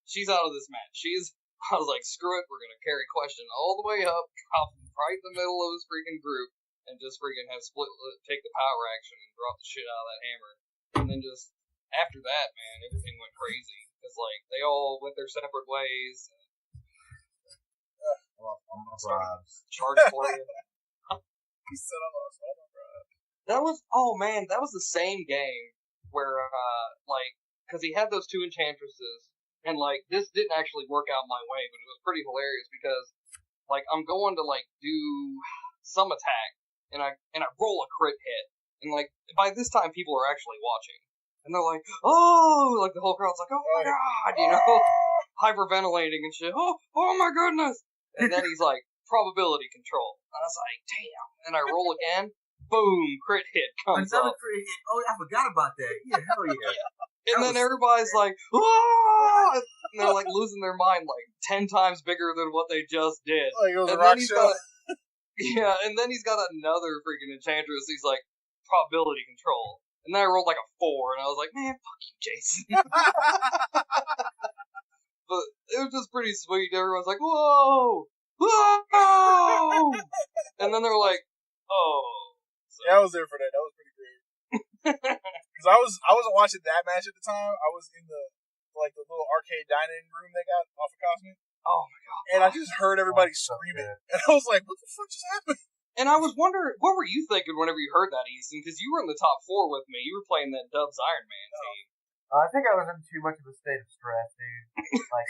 She's out of this match. I was like, screw it, we're gonna carry question all the way up, drop him right in the middle of his freaking group, and just freaking have Split take the power action and drop the shit out of that hammer. And then just, after that, man, everything went crazy. Because, like, they all went their separate ways. Charge for you. He said I lost all my pride. That was the same game where, because he had those two enchantresses, and, like, this didn't actually work out my way, but it was pretty hilarious because, like, I'm going to, like, do some attack, and I roll a crit hit, and, like, by this time people are actually watching, and they're like, oh, like, the whole crowd's like, oh my god, you know, hyperventilating and shit, oh my goodness, and then he's like, probability control, and I was like, damn, and I roll again, boom, crit hit comes Another up. crit hit. Oh, I forgot about that. Yeah, hell yeah. And then everybody's like, ah! And they're like losing their mind, like 10 times bigger than what they just did. Like it was and a rock then show. And then he's got another freaking enchantress. He's like, probability control. And then I rolled like a 4, and I was like, man, fuck you, Jason. But it was just pretty sweet. Everyone's like, whoa! Whoa! And then they were like, oh. So. Yeah, I was there for that. That was pretty great. Because I wasn't watching that match at the time. I was in the little arcade dining room they got off of Cosmic. Oh my god! And I just heard everybody screaming, and I was like, "What the fuck just happened?" And I was wondering, what were you thinking whenever you heard that, Easton? Because you were in the top 4 with me. You were playing that Dubs Iron Man team. I think I was in too much of a state of stress, dude. Like,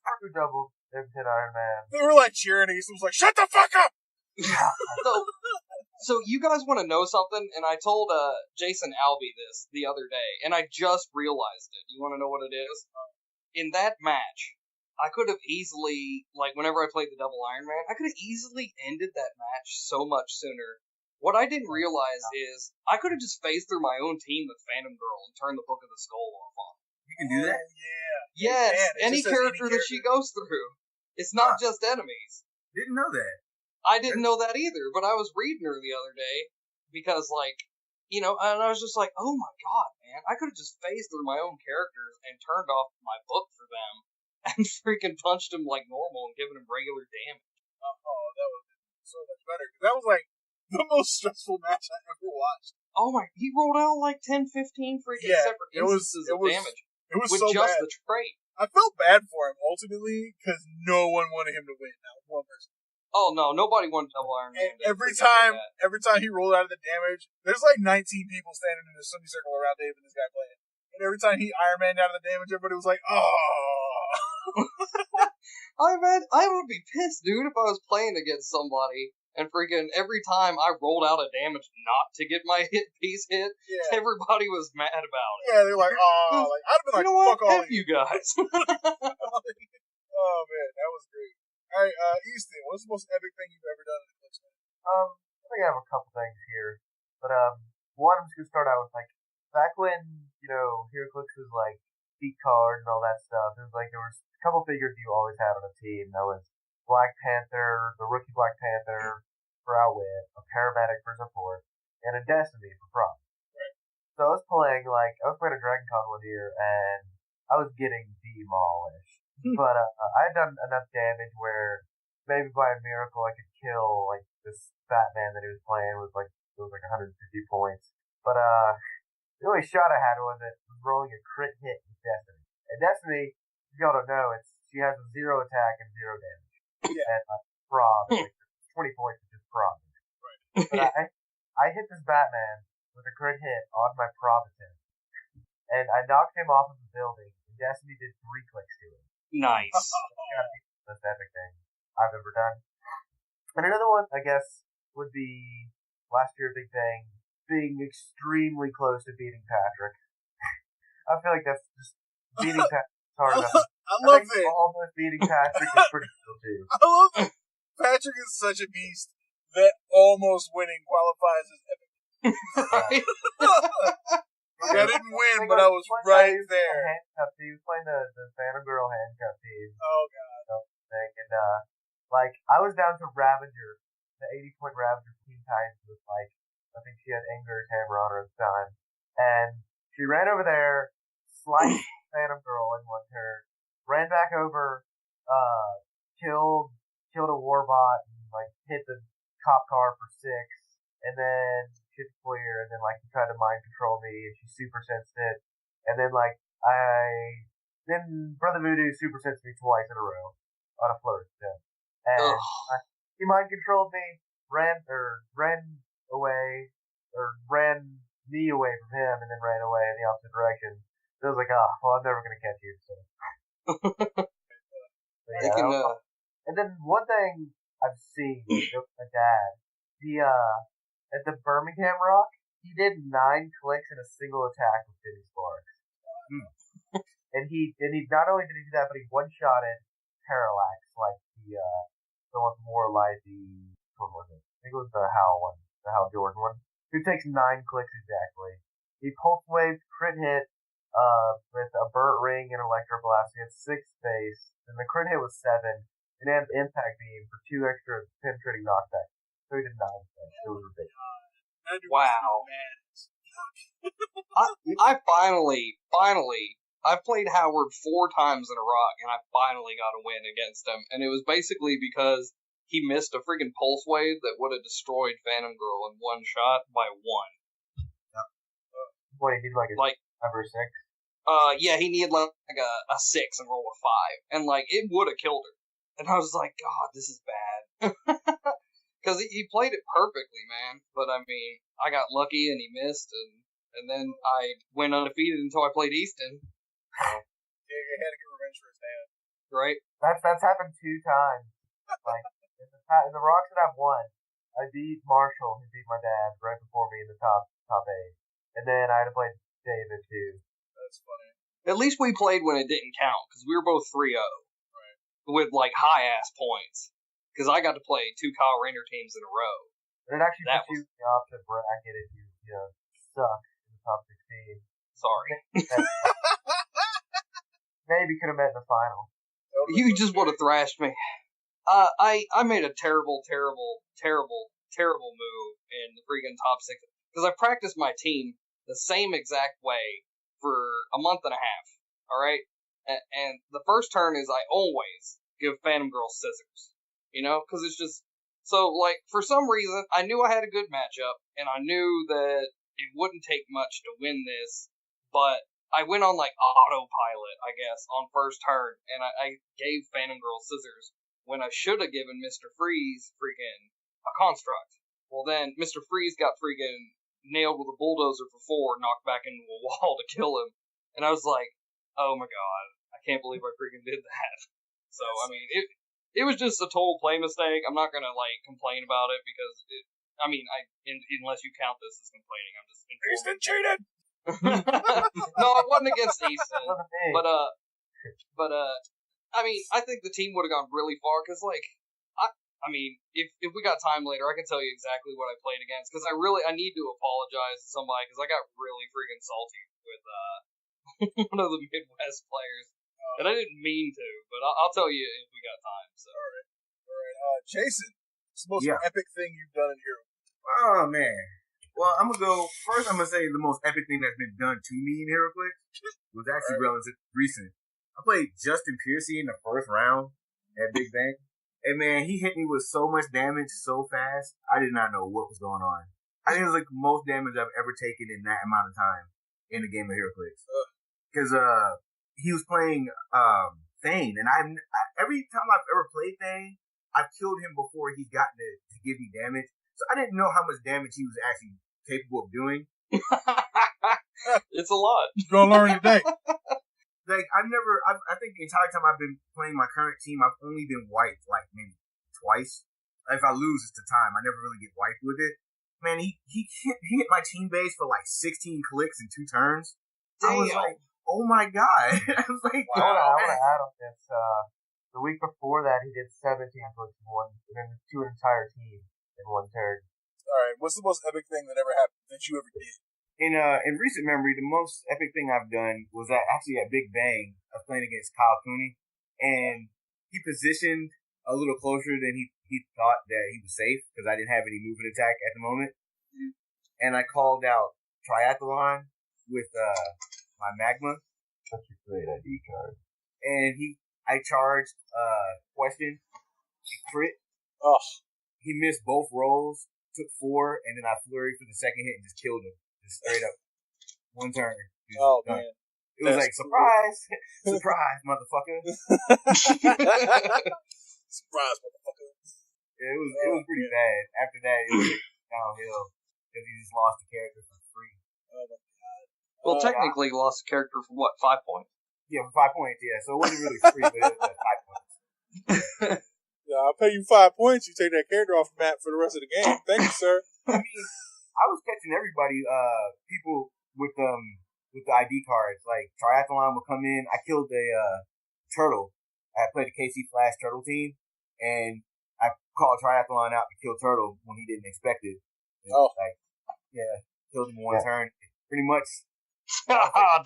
screw double hit Iron Man. They were like cheering. Easton was like, "Shut the fuck up!" So you guys want to know something? And I told Jason Alvey this the other day, and I just realized it. You want to know what it is? In that match, I could have easily, like, whenever I played the Double Iron Man, I could have easily ended that match so much sooner. What I didn't realize is I could have just phased through my own team with Phantom Girl and turned the Book of the Skull off on. You can do that? Yeah. Yes, Man, any character that she goes through. It's not just enemies. Didn't know that. I didn't know that either, but I was reading her the other day because, like, and I was just like, oh my god, man, I could have just phased through my own characters and turned off my book for them and freaking punched him like normal and given him regular damage. Oh, that would have been so much better. That was like the most stressful match I ever watched. Oh my, he rolled out like 10, 15 freaking separate instances of damage. It was with so just bad. The trait. I felt bad for him ultimately because no one wanted him to win. Not one person. Oh no, nobody wanted Double Iron Man. Every time he rolled out of the damage, there's like 19 people standing in a semicircle around Dave and this guy playing. And every time he Iron Man out of the damage, everybody was like, "Oh." I would be pissed, dude, if I was playing against somebody and freaking every time I rolled out a damage not to get my hit piece hit, everybody was mad about it. Yeah, they're like, "Oh," like I'd have been like, you know "Fuck all you guys." Oh man, that was great. All right, Easton, what's the most epic thing you've ever done in the Clixed? I think I have a couple things here, but one I'm just gonna start out with like back when HeroClix was like beat card and all that stuff. It was like there was a couple figures you always had on a team. That was Black Panther, the rookie Black Panther for Outwit, a paramedic for support, and a Destiny for prop. Right. So I was playing a Dragon Con one year, and I was getting demolished. But I had done enough damage where maybe by a miracle I could kill like this Batman that he was playing with it was like 150 points. But the only shot I had was rolling a crit hit with Destiny. And Destiny, if y'all don't know, she has a 0 attack and 0 damage. Yeah. And prob, like 20 points is just prob. Right. But I hit this Batman with a crit hit on my prob attempt. And I knocked him off of the building, and Destiny did 3 clicks to him. Nice. That's gotta be the most epic thing I've ever done. And another one, I guess, would be last year, a big thing, being extremely close to beating Patrick. I feel like that's just beating Patrick hard enough. I love it. Almost beating Patrick is pretty cool too. I love it. Patrick is such a beast that almost winning qualifies as epic. Right? I didn't win, but I was right there. He was playing the Phantom Girl handcuff team. Oh god. And I was down to Ravager, the 80-point Ravager Team Titans with I think she had Anger Hammer on her at the time. And she ran over there, sliced Phantom Girl in one turn, ran back over, killed a Warbot and hit the cop car for 6, and then shit clear, and then he tried to mind control me, and she super sensed it, and then then Brother Voodoo super sensed me twice in a row on a flourish step, and he mind controlled me, ran away, or ran me away from him, and then ran away in the opposite direction. So I was like, well, I'm never gonna catch you. So. And then one thing I've seen with my dad, at the Birmingham Rock, he did 9 clicks in a single attack with Jimmy Sparks. And he not only did he do that, but he one-shotted Parallax, the one from Warlight, what was it? I think it was the Hal Jordan one, who takes 9 clicks exactly. He pulse waved, crit hit, with a burnt ring and electro blast against 6 space, and the crit hit was 7, and then impact beam for 2 extra penetrating knockback. So he did 9 clicks. It was ridiculous. Wow. I finally, I played Howard 4 times in a row, and I finally got a win against him, and it was basically because he missed a freaking pulse wave that would have destroyed Phantom Girl in one shot by 1. What, he did number 6? Yeah, he needed a 6 and roll a 5, and it would have killed her. And I was like, God, this is bad. Because he played it perfectly, man. But I mean, I got lucky and he missed, and then I went undefeated until I played Easton. Yeah, you had to get revenge for his dad. Right? That's happened 2 times. In the rocks that I've won, I beat Marshall, who beat my dad right before me in the top 8, and then I had to play David too. That's funny. At least we played when it didn't count, because we were both 3-0. Right. With high-ass points. Because I got to play 2 Kyle Rayner teams in a row. And it actually puts you in the opposite bracket if you suck in the top 16. Sorry. Maybe could have met in the final. You just would have thrashed me. I made a terrible move in the freaking top 6. because I practiced my team the same exact way for a month and a half. All right, and the first turn is I always give Phantom Girl scissors, because it's just so like for some reason I knew I had a good matchup and I knew that it wouldn't take much to win this, but I went on like autopilot, I guess, on first turn, and I gave Phantom Girl scissors when I should have given Mr. Freeze freaking a construct. Well, then Mr. Freeze got freaking nailed with a bulldozer for 4, knocked back into a wall to kill him, and I was like, oh my god, I can't believe I freaking did that. So I mean, it was just a total play mistake. I'm not gonna like complain about it because unless you count this as complaining, I'm just Easton cheated. No, it wasn't against Easton, but I mean, I think the team would have gone really far because, like, if we got time later, I can tell you exactly what I played against because I need to apologize to somebody because I got really freaking salty with one of the Midwest players, and I didn't mean to, but I'll tell you if we got time. So, all right, Jason, what's the most epic thing you've done in Hero? Oh man. Well, I'm gonna say the most epic thing that's been done to me in HeroClix was actually relatively recent. I played Justin Piercy in the first round at Big Bang. And man, he hit me with so much damage so fast, I did not know what was going on. I think it was like the most damage I've ever taken in that amount of time in a game of HeroClix. Because he was playing Thane, and every time I've ever played Thane, I've killed him before he's gotten to give me damage. So I didn't know how much damage he was actually capable of doing. It's a lot. You're gonna learn today. Like, I think the entire time I've been playing my current team, I've only been wiped, like, maybe twice. If I lose, it's the time. I never really get wiped with it. Man, he hit my team base for, like, 16 clicks in 2 turns. Damn. I was like, oh my god. I was like, wow. I want to add on this. The week before that, he did 17 clicks and then to an entire team in 1 turn. Alright, what's the most epic thing that ever happened, that you ever did? In recent memory, the most epic thing I've done was actually at Big Bang. I was playing against Kyle Cooney, and he positioned a little closer than he thought that he was safe because I didn't have any movement attack at the moment. Mm-hmm. And I called out Triathlon with my Magma. Such a great ID card. And I charged Question. He crit. Oh. He missed both rolls, took 4, and then I flurried for the second hit and just killed him. Just straight up. 1 turn. Oh, man. It was like, surprise! Surprise, motherfucker. Surprise, motherfucker. Yeah, it was pretty bad. After that, it was like downhill because he just lost the character for free. Oh, my God. Well, technically, he lost the character for what, 5 points? Yeah, for 5 points, yeah. So it wasn't really free, but it was 5 points. Yeah, I'll pay you 5 points. You take that character off the map for the rest of the game. Thank you, sir. I mean, I was catching everybody, people with the ID cards. Like, Triathlon would come in. I killed a Turtle. I played the KC Flash Turtle team, and I called Triathlon out to kill Turtle when he didn't expect it. Killed him in 1 turn. Pretty much.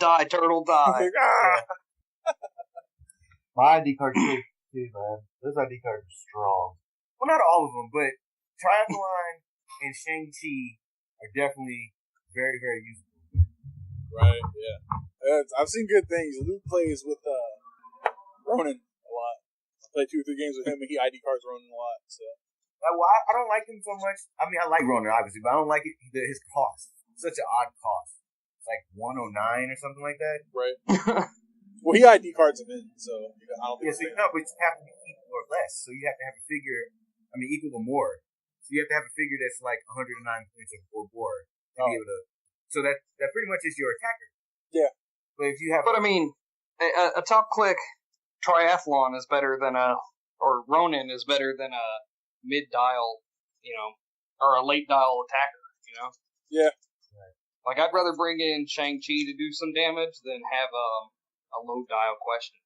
Die, Turtle, die. My ID card too, man. Those ID cards are strong. Well, not all of them, but Triathlon and Shang-Chi are definitely very, very useful. Right, yeah. I've seen good things. Luke plays with Ronan a lot. I played 2 or 3 games with him, and he ID cards Ronan a lot. So, I don't like him so much. I mean, I like Ronan, obviously, but I don't like his cost. It's such an odd cost. It's like 109 or something like that. Right. Well, he ID cards him in, so I don't think but you have to be equal or less. So you have to have a figure, equal or more. So you have to have a figure that's like 109 points or more to be able to. So that pretty much is your attacker. Yeah. But if you have, I mean, a top click Triathlon is better than or Ronin is better than a mid dial, or a late dial attacker. Yeah. Like I'd rather bring in Shang-Chi to do some damage than have a low dial Question.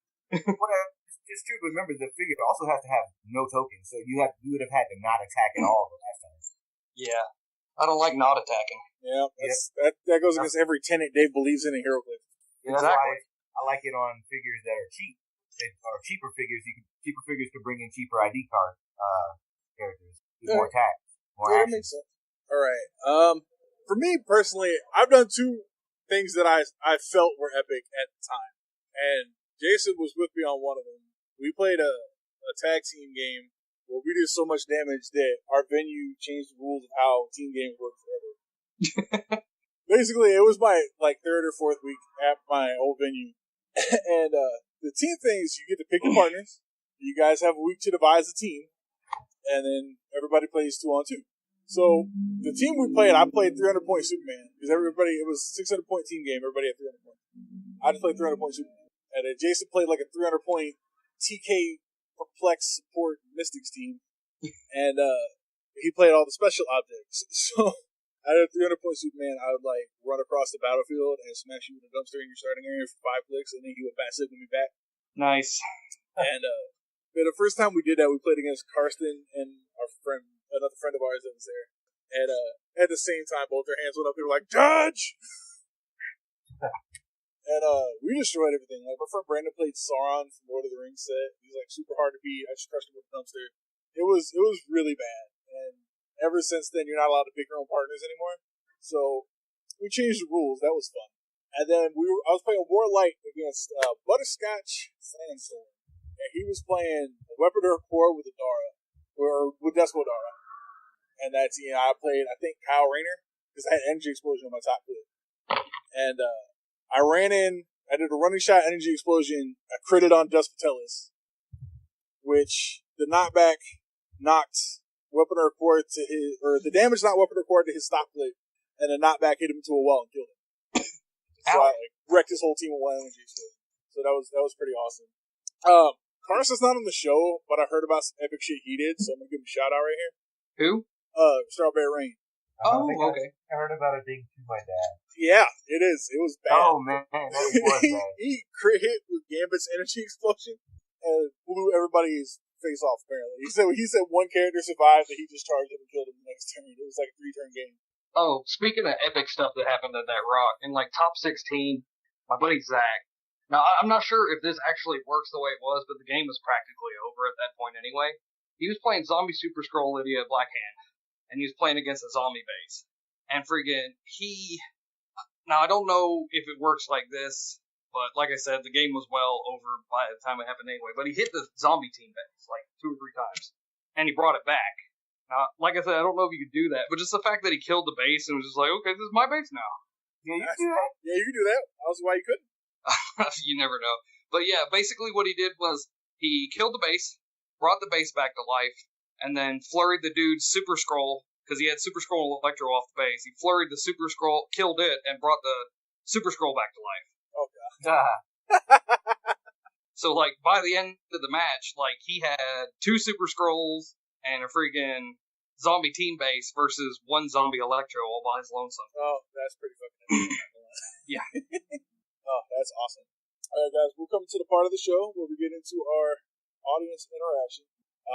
It's true, but remember the figure also has to have no tokens, so you would have had to not attack at all the last time. Yeah, I don't like not attacking. Yeah, that goes against every tenet Dave believes in HeroClix. That's why I like it on figures that are cheap, or cheaper figures. Cheaper figures to bring in cheaper ID card characters, more attack, more action. That makes sense. All right, for me personally, I've done two things that I felt were epic at the time, and Jason was with me on one of them. We played a tag team game where we did so much damage that our venue changed the rules of how team games work forever. Basically, it was my third or fourth week at my old venue, and the team thing is you get to pick your partners. You guys have a week to devise a team, and then everybody plays 2-on-2. So the team we played, I played 300-point Superman because it was a 600-point team game. Everybody had 300 points. I just played 300-point Superman, and then Jason played like a 300-point TK Perplex Support Mystics team, and he played all the special objects. So I had a 300-point Superman. I would run across the battlefield and smash you with a dumpster in your starting area for 5 clicks, and then he would pass it me back. Nice. And the first time we did that, we played against Karsten and another friend of ours that was there. And at the same time, both their hands went up. They were like, "Judge!" And we destroyed everything. Like, my friend Brandon played Sauron from Lord of the Rings set. He was super hard to beat. I just crushed him with a dumpster. It was really bad. And ever since then, you're not allowed to pick your own partners anymore. So we changed the rules. That was fun. And then I was playing Warlight against Butterscotch Sandstorm, and he was playing Weaponeur Core with Adara, or with Despo Adara. And I played, I think, Kyle Rayner, because I had Energy Explosion on my top clip. And I ran in, I did a running shot Energy Explosion, I critted on Dusk Patelis, which the knockback knocked Weaponeur Core to the damage knocked Weaponeur Core to his stop clip, and the knockback hit him into a wall and killed him. So I wrecked his whole team with one Energy Explosion. So that was pretty awesome. Carson's not on the show, but I heard about some epic shit he did, so I'm gonna give him a shout out right here. Who? Strawberry Rain. Okay. I heard about it being to my dad. Yeah, it is. It was bad. Oh man, that was bad. He crit hit with Gambit's Energy Explosion and blew everybody's face off. Apparently, he said one character survived, and he just charged him and killed him the next turn. It was like a 3-turn game. Oh, speaking of epic stuff that happened at that rock, in top 16, my buddy Zach. Now, I'm not sure if this actually works the way it was, but the game was practically over at that point anyway. He was playing Zombie Super Scroll Lydia Blackhand, and he was playing against a zombie base. And now I don't know if it works like this, but like I said, the game was well over by the time it happened anyway. But he hit the zombie team base 2 or 3 times, and he brought it back. Now, like I said, I don't know if you could do that, but just the fact that he killed the base and was just like, okay, this is my base now. Yeah, you can do that. Yeah, you can do that. I don't see why you couldn't. You never know. But yeah, basically what he did was he killed the base, brought the base back to life, and then flurried the dude's Super Scroll, because he had Super Scroll Electro off the base. He flurried the Super Scroll, killed it, and brought the Super Scroll back to life. Oh, God. So, by the end of the match, he had 2 Super Scrolls and a freaking zombie team base versus 1 zombie Electro all by his lonesome. Oh, that's pretty fucking epic. Yeah. Oh, that's awesome. All right, guys, we'll come to the part of the show where we get into our audience interaction.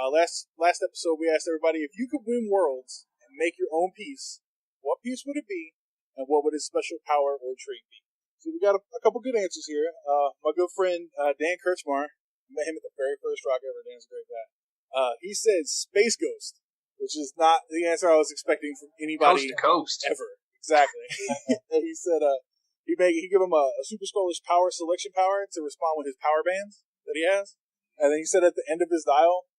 Last episode, we asked everybody, if you could win worlds and make your own piece, what piece would it be, and what would its special power or trait be? So we got a couple good answers here. My good friend Dan Kirchmar, met him at the very first rock ever. Dan's a great guy. He said Space Ghost, which is not the answer I was expecting from anybody coast to coast ever. Exactly. And he said he give him a Super Scrollish power selection power to respond with his power bands that he has. And then he said at the end of his dial,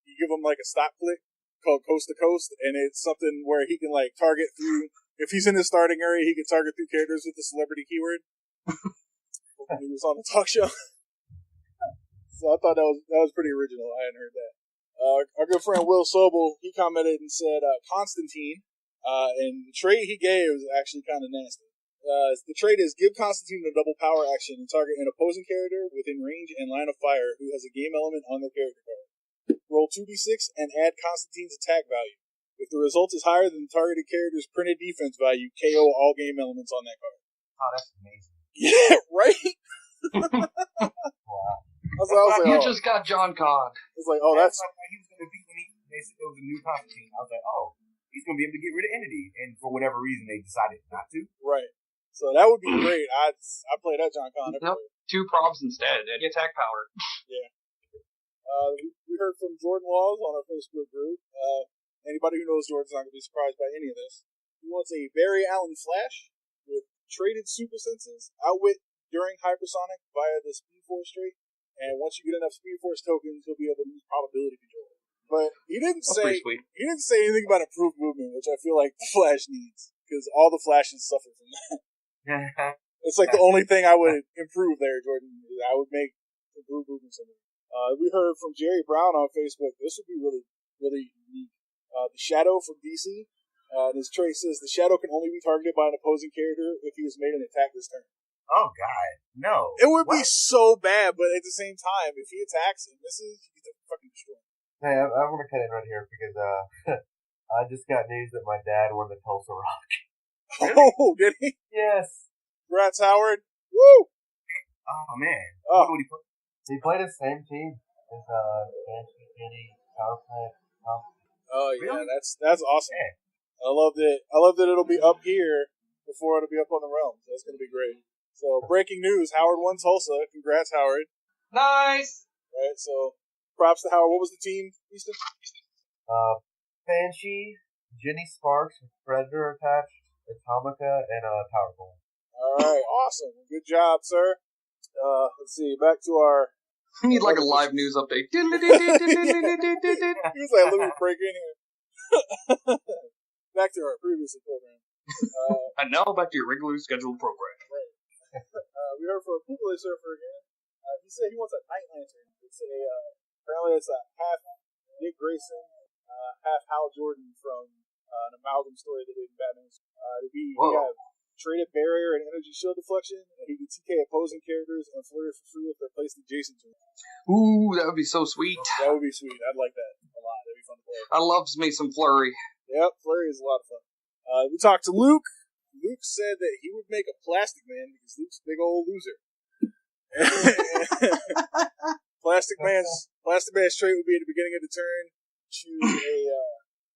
you give him a stop click called Coast to Coast, and it's something where he can target through. If he's in his starting area, he can target through characters with the celebrity keyword. When he was on the talk show. So I thought that was pretty original. I hadn't heard that. Our good friend Will Sobel, he commented and said Constantine, and the trait he gave was actually kind of nasty. The trait is give Constantine a double power action and target an opposing character within range and line of fire who has a game element on their character card. Roll 2d6 and add Constantine's attack value. If the result is higher than the targeted character's printed defense value, KO all game elements on that card. Oh, that's amazing. Yeah, right? Wow. You just got John Cod. It's like, oh, that's... He was going to beat when they said it was a new Constantine. I was like, oh, he's going to be able to get rid of Entity. And for whatever reason, they decided not to. Right. So that would be great. I play that John Connor. Nope. 2 probs instead. Any attack power. Yeah. We heard from Jordan Laws on our Facebook group. Anybody who knows Jordan's not going to be surprised by any of this. He wants a Barry Allen Flash with traded super senses, outwit during hypersonic via the Speed Force trait, and once you get enough Speed Force tokens, he'll be able to use probability control. But he didn't say anything about improved movement, which I feel like the Flash needs, because all the Flashes suffer from that. It's like the only thing I would improve there, Jordan. I would make improved movement something. We heard from Jerry Brown on Facebook. This would be really, really unique. The Shadow from DC. And his trait says the Shadow can only be targeted by an opposing character if he has made an attack this turn. Oh, God. No. It would be so bad, but at the same time, if he attacks and misses, he gets fucking destroyed. Hey, I'm going to cut in right here because I just got news that my dad won the Tulsa Rock. Oh, did he? Yes. Congrats, Howard. Woo! Oh, man. Oh. What would he play? He played the same team as Nancy, Jenny, Power Plant. Oh, yeah, Really? that's awesome. Yeah. I love that it'll be up here before it'll be up on the realms. That's going to be great. So, breaking news, Howard won Tulsa. Congrats, Howard. Nice! Right, so, props to Howard. What was the team, Easton? Banshee, Jenny Sparks with Predator attached, Atomica, and Powerball. All right, awesome. Good job, sir. Let's see, back to our... I need like a live news update. He was like, let me break in here. Back to our previous program. And now back to your regularly scheduled program. Right. We heard from Pupile Surfer again. He said he wants a Night Lantern. Apparently it's a half Dick Grayson, half Hal Jordan from an amalgam story they did in Batman. He have traded barrier and energy shield deflection, and he can TK opposing characters and flurry for free if they're placed adjacent to him. Ooh, that would be so sweet. That would be sweet. I'd like that a lot. That'd be fun to play. I loves me some flurry. Yep, flurry is a lot of fun. We talked to Luke. Luke said that he would make a Plastic Man because Luke's a big old loser. Plastic Man's trait would be at the beginning of the turn. Choose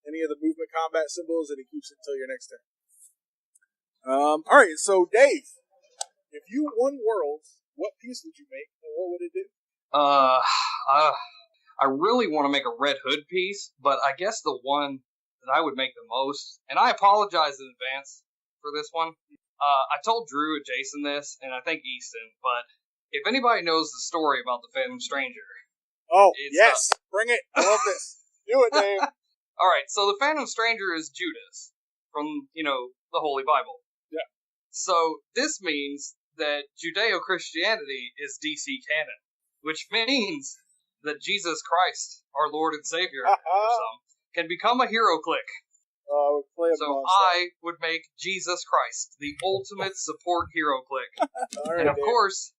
any of the movement combat symbols, and he keeps it until your next turn. All right, so Dave, if you won Worlds, what piece would you make, and what would it do? I really want to make a Red Hood piece, but I guess the one that I would make the most, and I apologize in advance for this one. I told Drew and Jason this, and I think Easton, but if anybody knows the story about the Phantom Stranger. Oh, yes, bring it. I love this. Do it, Dave. All right, so the Phantom Stranger is Judas from, the Holy Bible. Yeah. So this means that Judeo-Christianity is DC canon, which means that Jesus Christ, our Lord and Savior, for some, can become a hero clique. So I would make Jesus Christ the ultimate support hero clique. Right, and of course,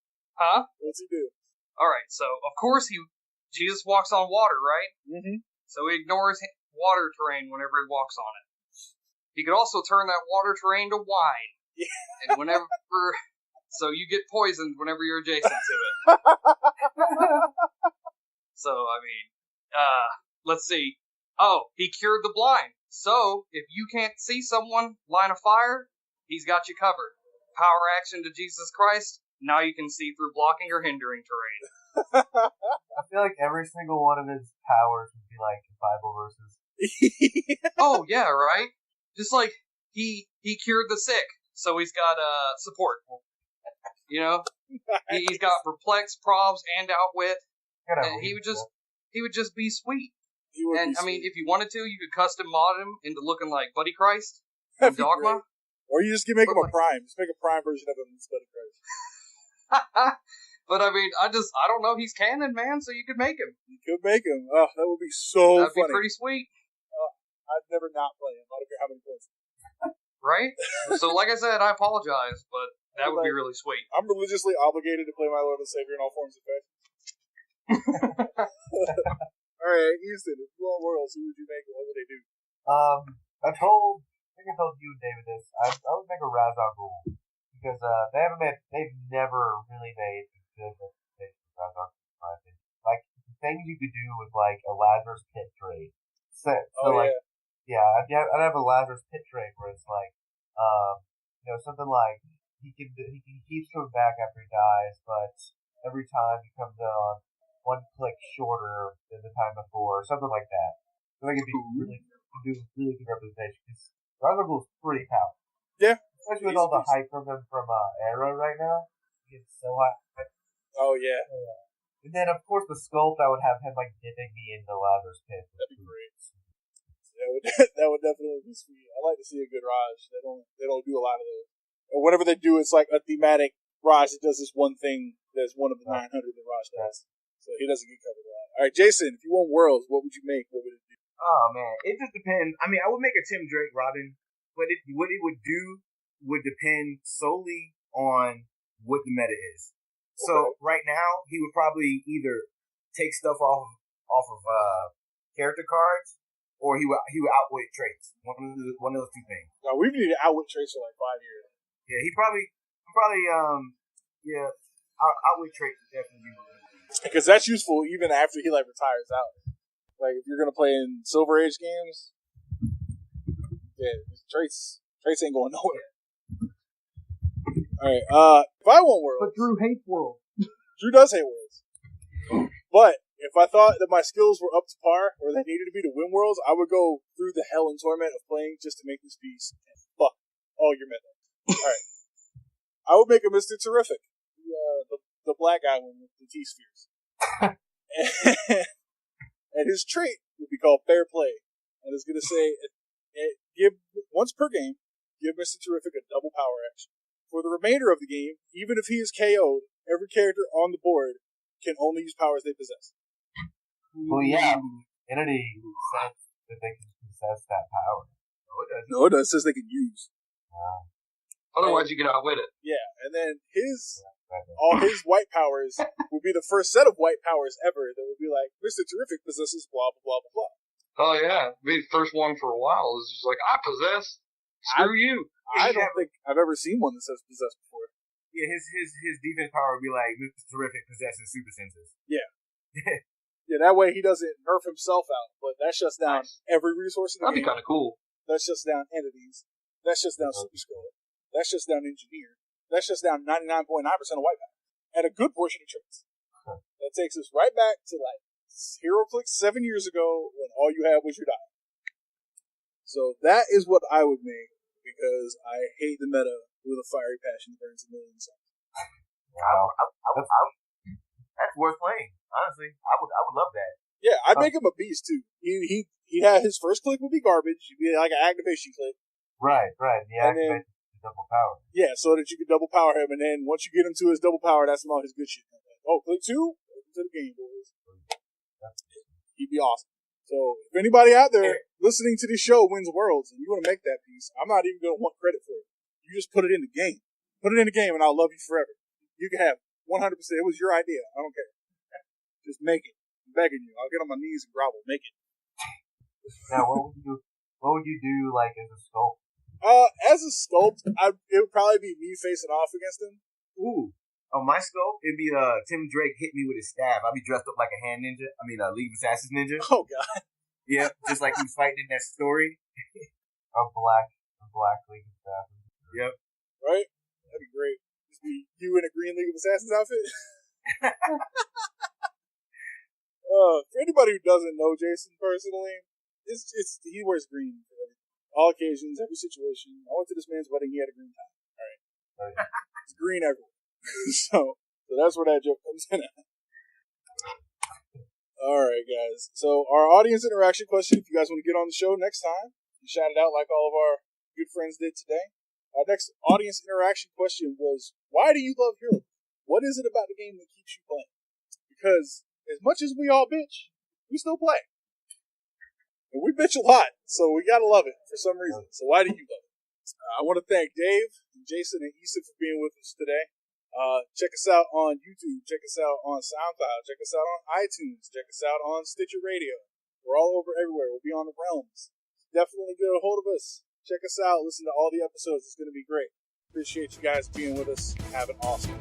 what's he do? All right, so of course Jesus walks on water, right? Mm-hmm. So he ignores water terrain whenever he walks on it. He could also turn that water terrain to wine. Yeah. And so you get poisoned whenever you're adjacent to it. So, let's see. Oh, he cured the blind. So, if you can't see someone line of fire, he's got you covered. Power action to Jesus Christ, now you can see through blocking or hindering terrain. I feel like every single one of his powers would be like Bible verses. Oh, yeah, right? Just like he cured the sick, so he's got support. Nice. He's got perplex, probs, and outwit. And he would just be sweet. If you wanted to, you could custom mod him into looking like Buddy Christ from Dogma. Or you just can make him a Prime. Just make a Prime version of him as Buddy Christ. But I don't know. He's canon, man, so you could make him. You could make him. Oh, that would be so That'd funny. Be pretty sweet. I'd never not play him. I don't care how many points. Right? So, like I said, I apologize, but that would be really sweet. I'm religiously obligated to play my Lord and Savior in all forms of faith. Alright, Easton, if you want Worlds, who would you make and what would they do? I think I told you and David this. I would make a Razon rule. Because they've never really made a good representation of Razon, in my opinion. Like, the things you could do with, like, a Lazarus Pit trade. I'd have a Lazarus Pit trade where it's like, something like he keeps coming back after he dies, but every time he comes on 1 click shorter than the time before, or something like that. I think it'd be really good representation. Razorgul's pretty powerful. Yeah. Especially with all the hype from him from Arrow right now. He's so high. Oh, yeah. And then, of course, the sculpt, I would have him, like, dipping me into Lazarus Pit. That'd be great. That would definitely be sweet. I like to see a good Raj. They don't do a lot of those. And whenever they do, it's like a thematic Raj that does this one thing that's one of the 900 that Raj does. So he doesn't get covered a lot. All right, Jason, if you won Worlds, what would you make? What would it do? Oh man, it just depends. I mean, I would make a Tim Drake Robin, but what it would do would depend solely on what the meta is. So right now, he would probably either take stuff off of character cards, or he would outwit traits. One of those two things. No, we've needed outwit traits for like 5 years. Yeah, outwit traits would definitely be. Because that's useful even after he like retires out. Like if you're gonna play in Silver Age games, yeah, traits ain't going nowhere. All right, if I won Worlds, But Drew hates Worlds. Drew does hate Worlds. But if I thought that my skills were up to par or they needed to be to win Worlds, I would go through the hell and torment of playing just to make this piece. Fuck all your meta. All right, I would make a Mr. Terrific, the black guy one with the T-spheres. And his trait would be called Fair Play. And it's going to say, give once per game, give Mr. Terrific a double power action. For the remainder of the game, even if he is KO'd, every character on the board can only use powers they possess. Well, yeah, Entity says that they can possess that power. No, it does. It says they can use. Otherwise, you can outwit it. Yeah, and then all his white powers will be the first set of white powers ever that would be like, Mr. Terrific possesses blah, blah, blah, blah, blah. Oh, yeah. The first one for a while is just like, I possess. Screw you. I don't think I've ever seen one that says possess before. Yeah, his defense power would be like, Mr. Terrific possesses super senses. Yeah. Yeah, that way he doesn't nerf himself out, but that shuts down every resource in the game. That'd be kind of cool. That shuts down entities. That shuts down Super Scroller. That shuts down Engineer. That shuts down 99.9% of white power. And a good portion of traits. That takes us right back to like HeroClix 7 years ago when all you had was your die. So that is what I would make because I hate the meta with a fiery passion that burns a million suns. Wow. That's worth playing. Honestly, I would love that. Yeah, I'd make him a beast too. He had his first click would be garbage. It'd be like an activation click. Right. Yeah, and then double power. Yeah, so that you could double power him, and then once you get him to his double power, that's all his good shit. Oh, click 2? Welcome to the game, boys. He'd be awesome. So, if anybody out there listening to this show wins Worlds, and you want to make that piece, I'm not even going to want credit for it. You just put it in the game. Put it in the game, and I'll love you forever. You can have 100%. It was your idea. I don't care. Just make it. I'm begging you. I'll get on my knees and grovel. Make it. Now, what would you do, like, as a sculpt? As a sculpt, it would probably be me facing off against him. Ooh. On my scope, it'd be Tim Drake hit me with his staff. I'd be dressed up like a hand ninja. I mean, a League of Assassins ninja. Oh, God. Yeah, just like he was fighting in that story. A black League of Assassins. Yep. Right? That'd be great. Just be you in a green League of Assassins outfit. For anybody who doesn't know Jason personally, it's he wears green for all occasions, every situation. I went to this man's wedding, he had a green tie. All right. It's green everywhere. so that's where that joke comes in at. All right, guys. So our audience interaction question, if you guys want to get on the show next time, you shout it out like all of our good friends did today. Our next audience interaction question was, why do you love Hero? What is it about the game that keeps you playing? Because as much as we all bitch, we still play. And we bitch a lot, so we gotta love it for some reason. So why do you love it? I want to thank Dave, Jason, and Easton for being with us today. Check us out on YouTube. Check us out on SoundCloud. Check us out on iTunes. Check us out on Stitcher Radio. We're all over everywhere. We'll be on the realms. Definitely get a hold of us. Check us out. Listen to all the episodes. It's going to be great. Appreciate you guys being with us. Have an awesome